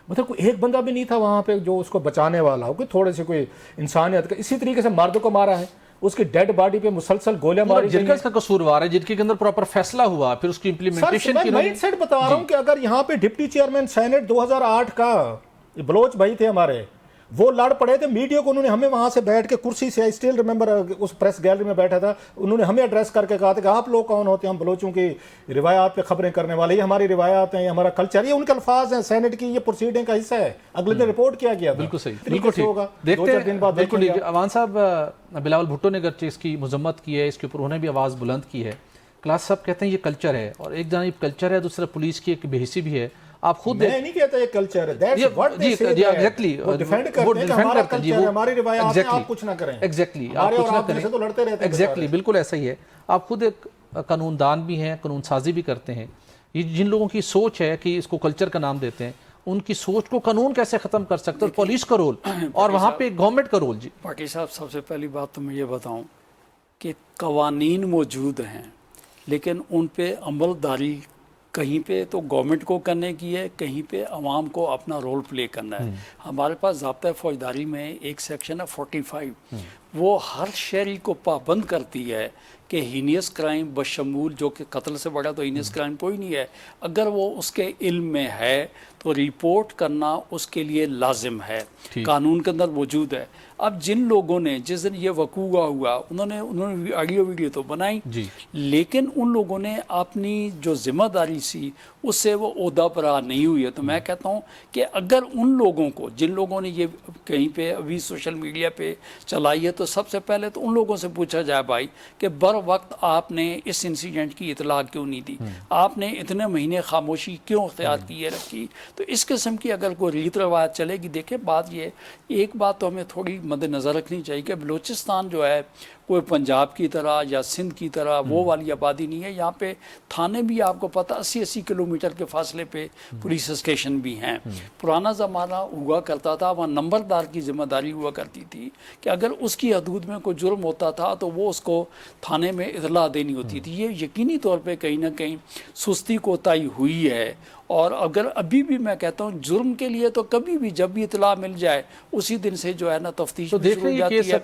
مطلب کوئی ایک بندہ بھی نہیں تھا وہاں پہ جو اس کو بچانے والا ہو, کوئی تھوڑے سے کوئی انسانیت کا. اسی طریقے سے مردوں کو مارا ہے, اس کی ڈیڈ باڈی پہ مسلسل گولیاں ماری جن کا اس کا قصوروار ہے, جن کے اندر پراپر فیصلہ ہوا, پھر اس کی امپلیمنٹیشن کی. میں سیٹ بتا رہا ہوں کہ اگر یہاں پہ ڈپٹی چیئرمین سینٹ 2008 کا بلوچ بھائی تھے ہمارے, وہ لڑ پڑے تھے میڈیا کو, انہوں نے ہمیں وہاں سے بیٹھ کے کرسی سے, آئی اسٹل ریمبر اس پریس گیلری میں بیٹھا تھا, انہوں نے ہمیں ایڈریس کر کے کہا تھا کہ آپ لوگ کون ہوتے ہیں, ہم بلوچوں کی روایات پہ خبریں کرنے والے, یہ ہماری روایات ہیں, یہ ہمارا کلچر. یہ ان کے الفاظ ہیں سینٹ کی, یہ پروسیڈنگ کا حصہ ہے. اگلے دن رپورٹ کیا گیا. بالکل صحیح, بالکل ٹھیک. دیکھتے ہیں بالکل. عوان صاحب, بلاول بھٹو نے اگرچہ اس کی مذمت کی ہے, اس کے اوپر انہوں نے بھی آواز بلند کی ہے. کلاس صاحب کہتے ہیں یہ کلچر ہے, اور ایک جانب کلچر ہے, دوسرا پولیس کی ایک بے حسی بھی ہے. آپ خود میں نہیں کہتا یہ کلچر ہے, that's what they say ہے. وہ ڈیفینڈ کرتے ہیں کہ ہمارا کلچر ہے, ہماری روایات ہیں, آپ کچھ نہ کریں. ایگزیکٹلی, آپ کچھ نہ کریں تو لڑتے رہتے ہیں. ایگزیکٹلی, بالکل ایسا ہی ہے. آپ خود ایک قانون دان بھی ہیں, قانون سازی بھی کرتے ہیں. یہ جن لوگوں کی سوچ ہے کہ اس کو کلچر کا نام دیتے ہیں, ان کی سوچ کو قانون کیسے ختم کر سکتے ہیں, پولیس کا رول اور وہاں پہ گورنمنٹ کا رول. جی پاٹی صاحب, سب سے پہلی بات تو میں یہ بتاؤں کہ قوانین موجود ہیں, لیکن ان پہ عمل داری کہیں پہ تو گورنمنٹ کو کرنے کی ہے, کہیں پہ عوام کو اپنا رول پلے کرنا ہے. ہمارے پاس ضابطہ فوجداری میں ایک سیکشن ہے 45, وہ ہر شہری کو پابند کرتی ہے کہ ہینیس کرائم بشمول, جو کہ قتل سے بڑا تو ہینیس کرائم کوئی نہیں ہے, اگر وہ اس کے علم میں ہے تو رپورٹ کرنا اس کے لیے لازم ہے, قانون کے اندر موجود ہے. اب جن لوگوں نے جس دن یہ وقوع ہوا انہوں نے آڈیو ویڈیو تو بنائی, لیکن ان لوگوں نے اپنی جو ذمہ داری سی اس سے وہ عہدہ پرا نہیں ہوئی ہے. تو میں کہتا ہوں کہ اگر ان لوگوں کو, جن لوگوں نے یہ کہیں پہ ابھی سوشل میڈیا پہ چلائی ہے, تو سب سے پہلے تو ان لوگوں سے پوچھا جائے بھائی کہ بر وقت آپ نے اس انسیڈنٹ کی اطلاع کیوں نہیں دی, آپ نے اتنے مہینے خاموشی کیوں اختیار کیے رکھی. تو اس قسم کی اگر کوئی ریت روایت چلے گی. دیکھیں بات یہ, ایک بات تو ہمیں تھوڑی مد نظر رکھنی چاہیے کہ بلوچستان جو ہے کوئی پنجاب کی طرح یا سندھ کی طرح وہ والی آبادی نہیں ہے. یہاں پہ تھانے بھی آپ کو پتہ 80 کلومیٹر کے فاصلے پہ پولیس اسٹیشن بھی ہیں. پرانا زمانہ ہوا کرتا تھا, وہاں نمبردار کی ذمہ داری ہوا کرتی تھی کہ اگر اس کی حدود میں کوئی جرم ہوتا تھا تو وہ اس کو تھانے میں اطلاع دینی ہوتی تھی. یہ یقینی طور پہ کہیں نہ کہیں سستی کوتاہی ہوئی ہے. اور اگر ابھی بھی میں کہتا ہوں جرم کے لیے تو کبھی بھی جب بھی اطلاع مل جائے اسی دن سے جو ہے نا تفتیش شروع ہو جاتی ہے.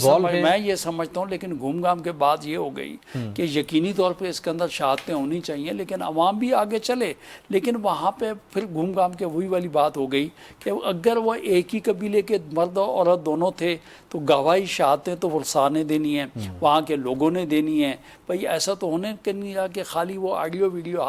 تو میں یہ سمجھتا ہوں, لیکن گھوم گھام کے بعد یہ ہو گئی کہ یقینی طور پہ اس کے اندر شہادتیں ہونی چاہیے, لیکن عوام بھی آگے چلے. لیکن وہاں پہ پھر گھوم گھام کے وہی والی بات ہو گئی کہ اگر وہ ایک ہی قبیلے کے مرد اور عورت دونوں تھے تو گواہی شہادتیں تو ورثاء نے دینی ہیں, وہاں کے لوگوں نے دینی ہیں. بھائی ایسا تو ہونے کے نہیں رہا کہ خالی وہ آڈیو ویڈیو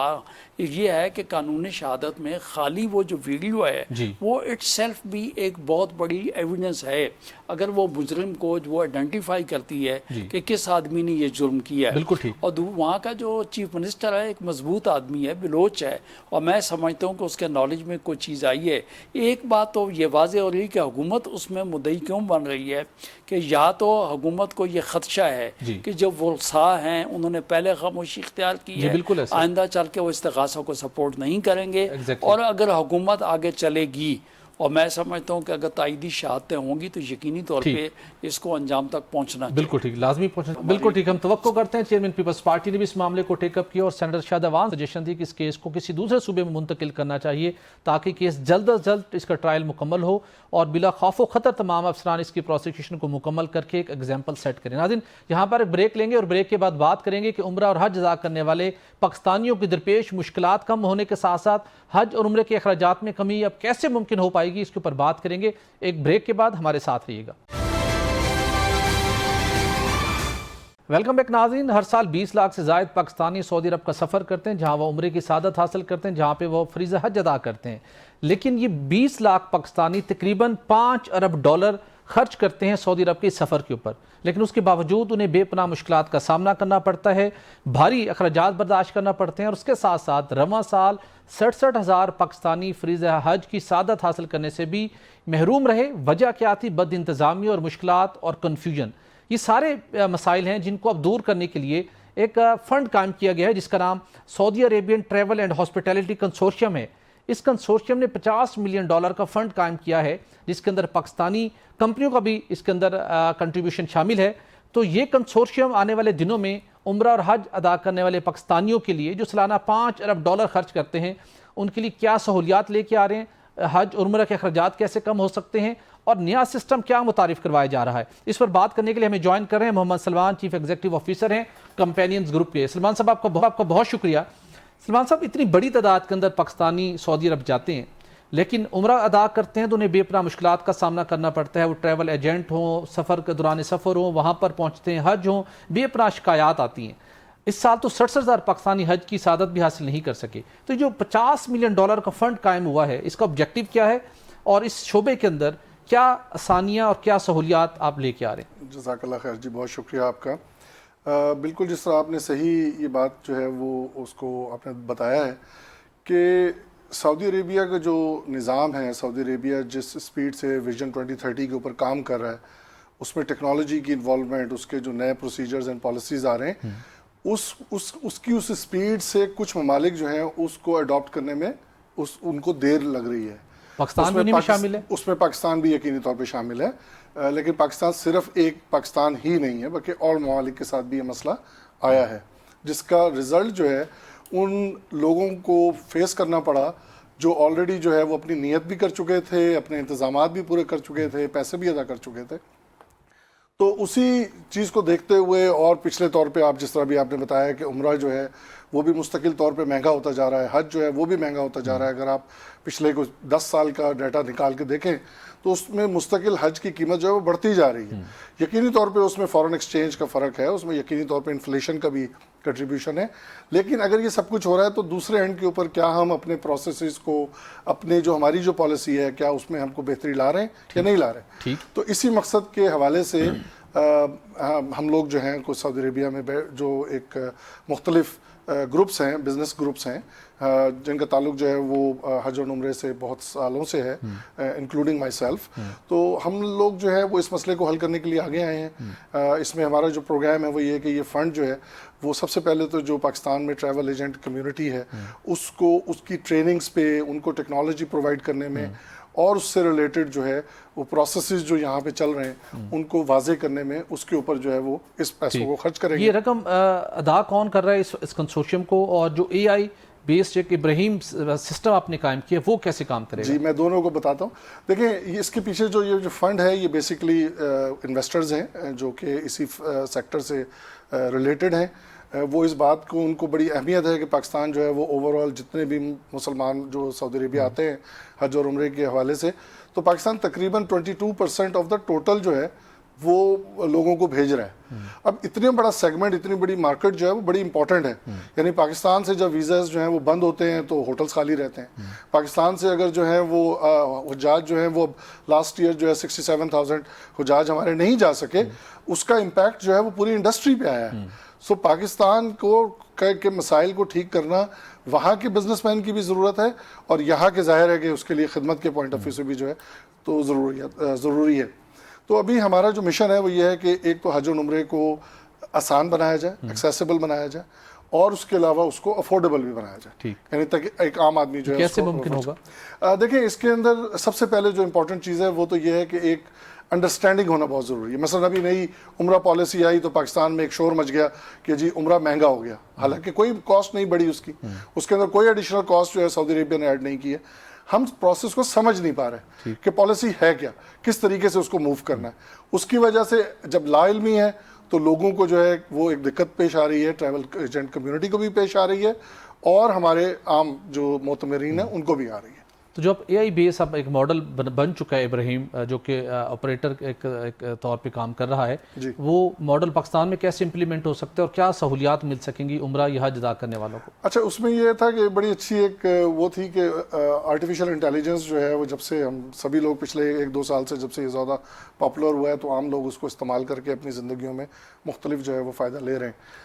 یہ ہے کہ قانون شہادت میں خالی وہ جو ویڈیو ہے وہ اٹ سیلف بھی ایک بہت بڑی ایویڈنس ہے. اگر وہ مجرم کو وہ آئیڈینٹیفائی کرتی ہے کہ کس آدمی نے یہ جرم کیا ہے, اور وہاں کا جو چیف منسٹر ہے ایک مضبوط آدمی ہے, بلوچ ہے, اور میں سمجھتا ہوں کہ اس کے نالج میں کوئی چیز آئی ہے. ایک بات تو یہ واضح ہو رہی ہے کہ حکومت اس میں مدعی کیوں بن رہی ہے کہ یا تو حکومت کو یہ خدشہ ہے کہ جو ولسا ہیں انہوں نے پہلے خاموشی اختیار کی ہے, آئندہ چل کے وہ استغاثہ کو سپورٹ نہیں کریں گے, اور اگر حکومت آگے چلے گی اور میں سمجھتا ہوں کہ اگر تائیدی شہادتیں ہوں گی تو یقینی طور پہ اس کو انجام تک پہنچنا چاہیے. بالکل ٹھیک, لازمی پہنچنا. بالکل ٹھیک, ہم توقع کرتے ہیں چیئرمین پیپلز پارٹی نے بھی اس معاملے کو ٹیک اپ کیا, اور سینیٹر شاہد عوان سجیشن تھی کہ اس کیس کو کسی دوسرے صوبے میں منتقل کرنا چاہیے تاکہ کیس جلد از جلد اس کا ٹرائل مکمل ہو اور بلا خوف و خطر تمام افسران اس کی پروسیکیوشن کو مکمل کر کے ایک ایگزامپل سیٹ کریں. ناظرین, یہاں پر ایک بریک لیں گے اور بریک کے بعد بات کریں گے کہ عمرہ اور حج ادا کرنے والے پاکستانیوں کی درپیش مشکلات کم ہونے کے ساتھ ساتھ حج اور عمرے کے اخراجات میں کمی اب کیسے ممکن ہو پائے گی, اس کے اوپر بات کریں گے. ایک بریک کے بعد ہمارے ساتھ رہیے گا. ویلکم بیک ناظرین. ہر سال 20 لاکھ سے زائد پاکستانی سعودی عرب کا سفر کرتے ہیں جہاں وہ عمرے کی سعادت حاصل کرتے ہیں, جہاں پہ وہ فریضہ حج ادا کرتے ہیں. لیکن یہ 20 لاکھ پاکستانی تقریباً $5 ارب خرچ کرتے ہیں سعودی عرب کے سفر کے اوپر, لیکن اس کے باوجود انہیں بے پناہ مشکلات کا سامنا کرنا پڑتا ہے, بھاری اخراجات برداشت کرنا پڑتے ہیں, اور اس کے ساتھ ساتھ رواں سال 67,000 پاکستانی فریضہ حج کی سعادت حاصل کرنے سے بھی محروم رہے. وجہ کیا تھی؟ بد انتظامی اور مشکلات اور کنفیوژن. یہ سارے مسائل ہیں جن کو اب دور کرنے کے لیے ایک فنڈ قائم کیا گیا ہے جس کا نام Saudi Arabian travel and hospitality Consortium ہے. اس کنسورشیم نے $50 ملین کا فنڈ قائم کیا ہے جس کے اندر پاکستانی کمپنیوں کا بھی اس کے اندر کنٹریبیوشن شامل ہے. تو یہ کنسورشیم آنے والے دنوں میں عمرہ اور حج ادا کرنے والے پاکستانیوں کے لیے جو سالانہ $5 ارب خرچ کرتے ہیں ان کے لیے کیا سہولیات لے کے آ رہے ہیں, حج اور عمرہ کے اخراجات کیسے کم ہو سکتے ہیں, اور نیا سسٹم کیا متعارف کروایا جا رہا ہے. اس پر بات کرنے کے لیے ہمیں جوائن کر رہے ہیں محمد سلمان, چیف ایگزیکٹو آفیسر ہیں کمپینینز گروپ کے. سلمان صاحب آپ کا بہت شکریہ. سلمان صاحب, اتنی بڑی تعداد کے اندر پاکستانی سعودی عرب جاتے ہیں لیکن عمرہ ادا کرتے ہیں تو انہیں بے پناہ مشکلات کا سامنا کرنا پڑتا ہے. وہ ٹریول ایجنٹ ہوں, سفر کے دوران سفر ہوں, وہاں پر پہنچتے ہیں, حج ہوں, بے پناہ شکایات آتی ہیں. اس سال تو 67,000 پاکستانی حج کی سعادت بھی حاصل نہیں کر سکے. تو جو $50 ملین کا فنڈ قائم ہوا ہے اس کا آبجیکٹو کیا ہے, اور اس شعبے کے اندر کیا آسانیاں اور کیا سہولیات آپ لے کے آ رہے ہیں؟ جزاک اللہ خیر جی, بہت شکریہ آپ کا. بالکل جس طرح آپ نے صحیح یہ بات جو ہے وہ اس کو آپ نے بتایا ہے کہ سعودی عربیہ کا جو نظام ہے, سعودی عربیہ جس سپیڈ سے ویژن 2030 کے اوپر کام کر رہا ہے, اس میں ٹیکنالوجی کی انوالومنٹ, اس کے جو نئے پروسیجرز اینڈ پالیسیز آ رہے ہیں, اس کی سپیڈ سے کچھ ممالک جو ہیں اس کو اڈاپٹ کرنے میں ان کو دیر لگ رہی ہے. پاکستان بھی شامل ہے, اس میں پاکستان بھی یقینی طور پہ شامل ہے. لیکن پاکستان صرف ایک پاکستان ہی نہیں ہے بلکہ اور ممالک کے ساتھ بھی یہ مسئلہ آیا ہے, جس کا رزلٹ جو ہے ان لوگوں کو فیس کرنا پڑا جو آلریڈی جو ہے وہ اپنی نیت بھی کر چکے تھے, اپنے انتظامات بھی پورے کر چکے تھے, پیسے بھی ادا کر چکے تھے. تو اسی چیز کو دیکھتے ہوئے اور پچھلے طور پہ آپ جس طرح بھی آپ نے بتایا کہ عمرہ جو ہے وہ بھی مستقل طور پہ مہنگا ہوتا جا رہا ہے, حج جو ہے وہ بھی مہنگا ہوتا جا رہا ہے. اگر آپ پچھلے کچھ 10 سال کا ڈیٹا نکال کے دیکھیں تو اس میں مستقل حج کی قیمت جو ہے وہ بڑھتی جا رہی ہے. یقینی طور پہ اس میں فارن ایکسچینج کا فرق ہے, اس میں یقینی طور پہ انفلیشن کا بھی کنٹریبیوشن ہے. لیکن اگر یہ سب کچھ ہو رہا ہے تو دوسرے اینڈ کے اوپر کیا ہم اپنے پروسیسز کو, اپنے جو ہماری جو پالیسی ہے, کیا اس میں ہم کو بہتری لا رہے ہیں یا نہیں لا رہے ہیں. تو اسی مقصد کے حوالے سے ہم لوگ جو ہیں کچھ سعودی عربیہ میں جو ایک مختلف گروپس ہیں, بزنس گروپس ہیں جن کا تعلق جو ہے وہ حج اور عمرے سے بہت سالوں سے ہے, انکلوڈنگ مائی سیلف. تو ہم لوگ جو ہے وہ اس مسئلے کو حل کرنے کے لیے آگے آئے ہیں. اس میں ہمارا جو پروگرام ہے وہ یہ ہے کہ یہ فنڈ جو ہے وہ سب سے پہلے تو جو پاکستان میں ٹریول ایجنٹ کمیونٹی ہے اس کو اس کی ٹریننگز پہ, ان کو ٹیکنالوجی پرووائڈ کرنے میں اور اس سے ریلیٹڈ جو ہے وہ پروسیسز جو یہاں پہ چل رہے ہیں ان کو واضح کرنے میں اس کے اوپر جو ہے وہ اس پیسوں کو خرچ کریں گے. یہ رقم ادا کون کر رہا ہے اس کنسورشیم کو, اور جو اے آئی بیسڈ ایک ابراہیم سسٹم آپ نے قائم کیا وہ کیسے کام کرے گا؟ جی میں دونوں کو بتاتا ہوں. دیکھیں اس کے پیچھے جو یہ جو فنڈ ہے یہ بیسکلی انویسٹرز ہیں جو کہ اسی سیکٹر سے ریلیٹڈ ہیں. وہ اس بات کو ان کو بڑی اہمیت ہے کہ پاکستان جو ہے وہ اوور آل جتنے بھی مسلمان جو سعودی عربیہ آتے ہیں حج اور عمرے کے حوالے سے, تو پاکستان تقریباً 22% آف دا ٹوٹل جو ہے وہ لوگوں کو بھیج رہا ہے. اب اتنا بڑا سیگمنٹ, اتنی بڑی مارکیٹ جو ہے وہ بڑی امپورٹنٹ ہے. یعنی پاکستان سے جب ویزاز جو ہیں وہ بند ہوتے ہیں تو ہوٹلز خالی رہتے ہیں. پاکستان سے اگر جو ہیں وہ حجاج جو ہیں وہ لاسٹ ایئر جو ہے 67,000 حجاج ہمارے نہیں جا سکے, اس کا امپیکٹ جو ہے وہ پوری انڈسٹری پہ آیا ہے. سو پاکستان کو کے مسائل کو ٹھیک کرنا وہاں کے بزنس مین کی بھی ضرورت ہے, اور یہاں کے ظاہر ہے کہ اس کے لیے خدمت کے پوائنٹ آف ویو سے بھی جو ہے تو ضروری ہے. تو ابھی ہمارا جو مشن ہے وہ یہ ہے کہ ایک تو حج و عمرے کو آسان بنایا جائے, ایکسیسیبل بنایا جائے, اور اس کے علاوہ اس کو افورڈیبل بھی بنایا جائے, یعنی تاکہ ایک عام آدمی جو ہے کیسے ممکن ہوگا. دیکھیں اس کے اندر سب سے پہلے جو امپورٹنٹ چیز ہے وہ تو یہ ہے کہ ایک انڈرسٹینڈنگ ہونا بہت ضروری ہے. مثلا ابھی نئی عمرہ پالیسی آئی تو پاکستان میں ایک شور مچ گیا کہ جی عمرہ مہنگا ہو گیا, حالانکہ کوئی کاسٹ نہیں بڑھی اس کی, اس کے اندر کوئی ایڈیشنل کاسٹ جو ہے سعودی عربیہ نے ایڈ نہیں کی ہے. ہم پروسیس کو سمجھ نہیں پا رہے کہ پالیسی ہے کیا, کس طریقے سے اس کو موو کرنا ہے. اس کی وجہ سے جب لا علمی ہے تو لوگوں کو جو ہے وہ ایک دقت پیش آ رہی ہے, ٹریول ایجنٹ کمیونٹی کو بھی پیش آ رہی ہے, اور ہمارے عام جو معتمرین ہیں ان کو بھی آ رہی ہے. تو جو اے آئی بیس اب ایک ماڈل بن چکا ہے ابراہیم, جو کہ آپریٹر ایک طور پہ کام کر رہا ہے, وہ ماڈل پاکستان میں کیسے امپلیمنٹ ہو سکتا ہے اور کیا سہولیات مل سکیں گی عمرہ یا حج ادا کرنے والوں کو؟ اچھا, اس میں یہ تھا کہ بڑی اچھی ایک وہ تھی کہ آرٹیفیشیل انٹیلیجنس جو ہے وہ جب سے ہم سبھی لوگ پچھلے 1-2 سال سے جب سے یہ زیادہ پاپولر ہوا ہے تو عام لوگ اس کو استعمال کر کے اپنی زندگیوں میں مختلف جو ہے وہ فائدہ لے رہے ہیں.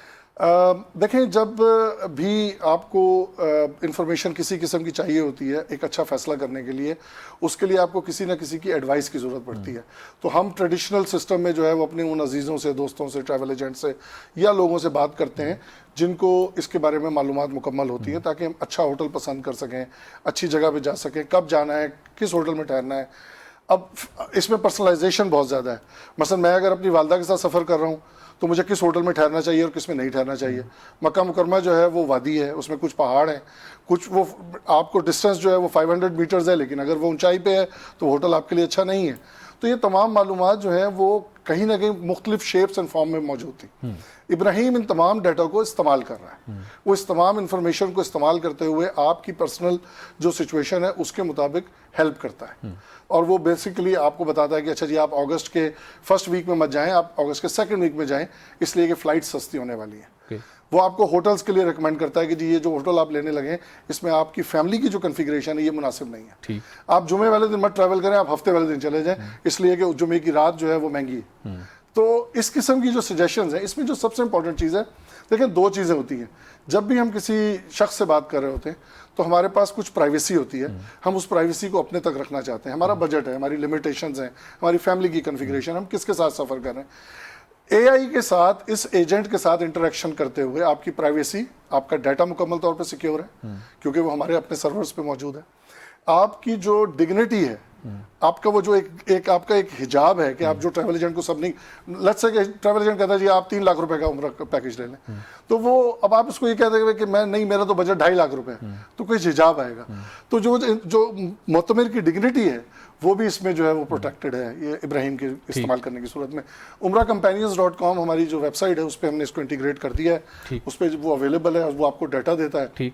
دیکھیں جب بھی آپ کو انفارمیشن کسی قسم کی چاہیے ہوتی ہے ایک اچھا فیصلہ کرنے کے لیے, اس کے لیے آپ کو کسی نہ کسی کی ایڈوائس کی ضرورت پڑتی ہے. تو ہم ٹریڈیشنل سسٹم میں جو ہے وہ اپنے ان عزیزوں سے, دوستوں سے, ٹریول ایجنٹ سے یا لوگوں سے بات کرتے ہیں جن کو اس کے بارے میں معلومات مکمل ہوتی ہیں, تاکہ ہم اچھا ہوٹل پسند کر سکیں, اچھی جگہ پہ جا سکیں, کب جانا ہے, کس ہوٹل میں ٹھہرنا ہے. اب اس میں پرسنلائزیشن بہت زیادہ ہے. مثلا میں اگر اپنی والدہ کے ساتھ سفر کر رہا ہوں تو مجھے کس ہوٹل میں ٹھہرنا چاہیے اور کس میں نہیں ٹھہرنا چاہیے. مکہ مکرمہ جو ہے وہ وادی ہے, اس میں کچھ پہاڑ ہیں, کچھ وہ آپ کو ڈسٹینس جو ہے وہ 500 میٹرز ہے, لیکن اگر وہ اونچائی پہ ہے تو ہوٹل آپ کے لیے اچھا نہیں ہے. تو یہ تمام معلومات جو ہیں وہ کہیں نہ کہیں مختلف شیپس اینڈ فارم میں موجود تھی. ابراہیم ان تمام ڈیٹا کو استعمال کر رہا ہے. وہ اس تمام انفارمیشن کو استعمال کرتے ہوئے آپ کی پرسنل جو سچویشن ہے اس کے مطابق ہیلپ کرتا ہے, اور وہ بیسیکلی آپ کو بتاتا ہے کہ اچھا جی آپ اگست کے فرسٹ ویک میں مت جائیں, آپ اگست کے سیکنڈ ویک میں جائیں, اس لیے کہ فلائٹ سستی ہونے والی ہے. وہ آپ کو ہوٹلز کے لیے ریکمینڈ کرتا ہے کہ جی یہ جو ہوٹل آپ لینے لگے اس میں آپ کی فیملی کی جو کنفیگریشن ہے یہ مناسب نہیں ہے. آپ جمعے والے دن مت ٹریول کریں, آپ ہفتے والے دن چلے جائیں, اس لیے کہ جمعے کی رات جو ہے وہ مہنگی ہے. تو اس قسم کی جو سجیشنز ہیں, اس میں جو سب سے امپورٹنٹ چیز ہے, دیکھیں 2 چیزیں ہوتی ہیں. جب بھی ہم کسی شخص سے بات کر رہے ہوتے ہیں تو ہمارے پاس کچھ پرائیویسی ہوتی ہے, ہم اس پرائیویسی کو اپنے تک رکھنا چاہتے ہیں. ہمارا بجٹ ہے, ہماری لمیٹیشنز ہیں, ہماری فیملی کی کنفیگریشن, ہم کس کے ساتھ سفر کر رہے ہیں. اے آئی کے ساتھ, اس ایجنٹ کے ساتھ انٹریکشن کرتے ہوئے آپ کی پرائیویسی, آپ کا ڈیٹا مکمل طور پہ سیکیور ہے کیونکہ وہ ہمارے اپنے سرورز پہ موجود ہے. آپ کی جو ڈگنیٹی ہے, آپ کا وہ جو ایک آپ کا ایک حجاب ہے کہ آپ جو ٹریول ایجنٹ کو سب نہیں, لیٹس سے کہ ٹریول ایجنٹ کہتا ہے جی آپ 3 لاکھ روپے کا عمرہ پیکج لے لیں, تو وہ اب آپ اس کو یہ کہتے ہیں کہ میں نہیں, میرا تو بجٹ 2.5 لاکھ روپے ہے, تو کوئی حجاب آئے گا. تو جو معتمر کی ڈگنیٹی ہے وہ بھی اس میں جو ہے وہ پروٹیکٹڈ ہے یہ ابراہیم کے استعمال کرنے کی صورت میں. umrahcompanions.com ہماری جو ویب سائٹ ہے اس پہ ہم نے اس کو انٹیگریٹ کر دیا ہے, اس پہ وہ اویلیبل ہے, اور وہ آپ کو ڈیٹا دیتا ہے.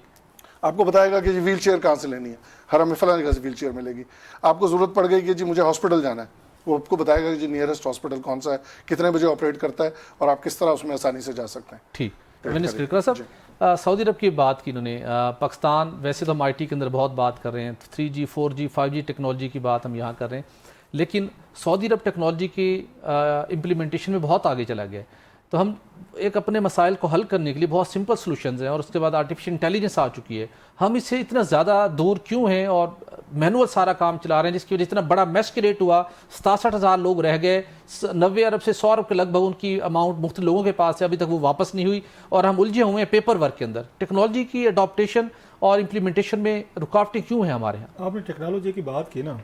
آپ کو بتائے گا کہ جی ویل چیئر کہاں سے لینی ہے, حرم میں فلاں جگہ سے ویل چیئر ملے گی. آپ کو ضرورت پڑ گئی کہ جی مجھے ہاسپٹل جانا ہے, وہ آپ کو بتائے گا کہ جی نیئرسٹ ہاسپٹل کون سا ہے, کتنے بجے آپریٹ کرتا ہے, اور آپ کس طرح اس میں آسانی سے جا سکتے ہیں. ٹھیک. منسٹر اقرا صاحب, سعودی عرب کی بات کی انہوں نے. پاکستان ویسے تو ہم آئی ٹی کے اندر بہت بات کر رہے ہیں, 3G 4G 5G ٹیکنالوجی کی بات ہم یہاں کر رہے ہیں, لیکن سعودی عرب ٹیکنالوجی کی امپلیمنٹیشن میں بہت آگے چلا گیا ہے. تو ہم ایک اپنے مسائل کو حل کرنے کے لیے بہت سمپل سلوشنز ہیں, اور اس کے بعد آرٹیفیشل انٹیلیجنس آ چکی ہے. ہم اس سے اتنا زیادہ دور کیوں ہیں اور مینول سارا کام چلا رہے ہیں, جس کی وجہ سے اتنا بڑا میس کریٹ ہوا, 67,000 لوگ رہ گئے, 90 ارب سے 100 ارب کے لگ بھگ ان کی اماؤنٹ مختلف لوگوں کے پاس ہے, ابھی تک وہ واپس نہیں ہوئی, اور ہم الجھے ہوئے ہیں پیپر ورک کے اندر. ٹیکنالوجی کی اڈاپٹیشن اور امپلیمنٹیشن میں رکاوٹیں کیوں ہیں ہمارے یہاں؟ آپ نے ٹیکنالوجی کی بات کی نا,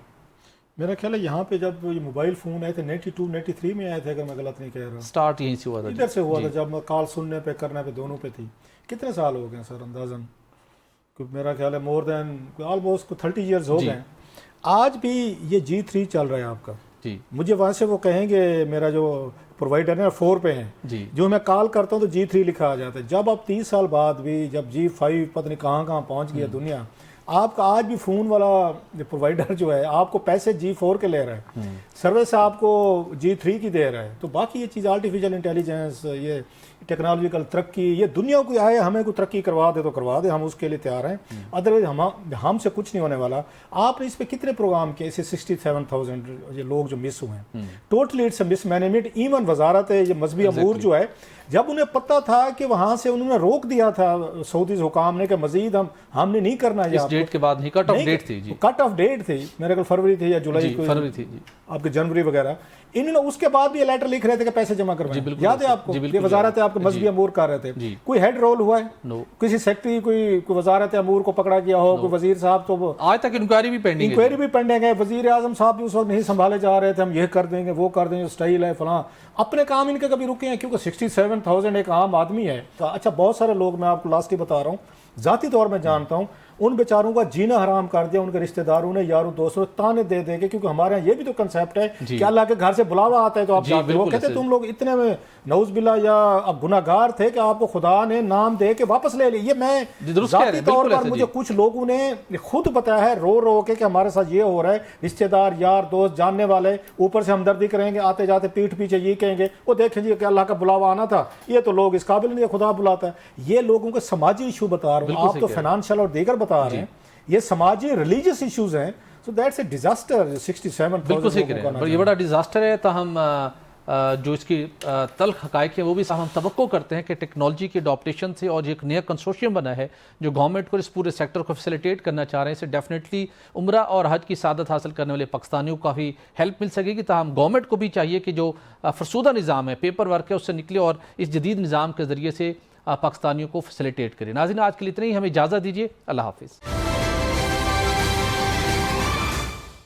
میرا خیال ہے یہاں پہ جب یہ موبائل فون آئے تھے 92 93 میں آئے تھے, اگر میں غلط نہیں کہہ رہا, سٹارٹ یہیں سے ہوا تھا, ادھر سے ہوا تھا, جب کال سننے پہ کرنے پہ دونوں پہ تھی. کتنے سال ہو گئے سر اندازاً؟ میرا خیال ہے مور دین آلموسٹ 30 ایئرز ہو گئے. آج بھی یہ G3 چل رہا ہے آپ کا. مجھے وہاں سے وہ کہیں گے میرا جو پرووائڈر ہے 4 پہ ہیں, جو میں کال کرتا ہوں تو G3 لکھا آ جاتا ہے. جب اب 30 سال بعد بھی جب G5 پتہ نہیں کہاں پہنچ گیا دنیا, آپ کا آج بھی فون والا پرووائڈر جو ہے آپ کو پیسے G4 کے لے رہا ہے، سروس آپ کو G3 کی دے رہا ہے. تو باقی یہ چیز آرٹیفیشل انٹیلیجنس، یہ ٹیکنالوجیکل ترقی، یہ دنیا کو آئے ہمیں کوئی ترقی کروا دے تو کروا دے، ہم اس کے لیے تیار ہیں، ادروائز ہم سے کچھ نہیں ہونے والا. آپ نے اس پہ کتنے پروگرام کیے؟ اسے 67,000 یہ لوگ جو مس ہوئے ہیں، totally it's mismanagement. Even وزارت یہ مذہبی امور جو ہے، جب انہیں پتہ تھا کہ وہاں سے انہوں نے روک دیا تھا سعودی حکام نے کہ مزید ہم نے نہیں کرنا ہے، اس ڈیٹ کے بعد نہیں، کٹ آف ڈیٹ تھی جی، کٹ آف ڈیٹ تھی میرے کو فروری تھی یا جولائی، فروری تھی جی، آپ کے جنوری وغیرہ. انہوں نے اس کے بعد بھی یہ لیٹر لکھ رہے تھے کہ پیسے جمع کروائیں، یاد ہے آپ کو؟ یہ وزارت آپ کے مذہبی امور کر رہے تھے. کوئی ہیڈ رول ہوا ہے؟ کسی سیکٹری کوئی وزارت امور کو پکڑا گیا ہو؟ کوئی وزیر صاحب تو آج تک انکوائری بھی پینڈنگ ہے. وزیر اعظم صاحب بھی اس وقت نہیں سنبھالے جا رہے تھے، ہم یہ کر دیں گے وہ کر دیں گے، سٹائل ہے فلاں. اپنے کام ان کے کبھی رکے ہیں؟ کیونکہ 67,000 ایک عام آدمی ہے. اچھا بہت سارے لوگ، میں آپ کو لاسٹ ہی بتا رہا ہوں، ذاتی طور میں جانتا ہوں، ان بیچاروں کا جینا حرام کر دیا. ان کے رشتہ داروں نے، یاروں دوستوں نے تانے دے دیں گے، کیونکہ ہمارے یہاں یہ بھی تو کنسیپٹ ہے کہ اللہ کے گھر سے بلاوا آتا ہے تو آپ جاتے ہو. کہتے تم لوگ اتنے میں نعوذ باللہ یا گناہ گار تھے کہ آپ کو خدا نے نام دے کے واپس لے لی. یہ میں ذاتی طور پر مجھے کچھ لوگوں نے خود بتایا ہے رو رو کے کہ ہمارے ساتھ یہ ہو رہا ہے. رشتہ دار، یار دوست، جاننے والے اوپر سے ہمدردی کریں گے، آتے جاتے پیٹھ پیچھے یہ کہیں گے وہ دیکھیں جی کہ اللہ کا بلاوا آنا تھا، یہ تو لوگ اس قابل نہیں، خدا بلاتا ہے. یہ لوگوں کے سماجی ایشو بتا رہا ہوں، آپ تو فائنانشل اور دیگر بتا رہے ہیں، یہ سماجی ریلیجیس ایشوز ہیں. So that's a disaster. 67,000 بالکل صحیح کہہ رہے ہیں، یہ بڑا ڈیزاسٹر ہے. تاہم جو اس کی تلخ حقائق ہیں وہ بھی ہم توقع کرتے ہیں کہ ٹیکنالوجی کے اڈاپٹیشن سے، اور ایک نیا کنسورشیم بنا ہے جو گورنمنٹ کو اس پورے سیکٹر کو فیسیلیٹیٹ کرنا چاہ رہے ہیں، اس سے ڈیفینیٹلی عمرہ اور حج کی سعادت حاصل کرنے والے پاکستانیوں کو کافی ہیلپ مل سکے گی. تاہم گورنمنٹ کو بھی چاہیے کہ جو فرسودہ نظام ہے، پیپر ورک ہے، اس سے نکلے اور اس جدید نظام کے ذریعے سے پاکستانیوں کو فیسیلیٹیٹ کرے. ناظرین آج کے لیے اتنا ہی، ہمیں اجازت دیجیے. اللہ حافظ.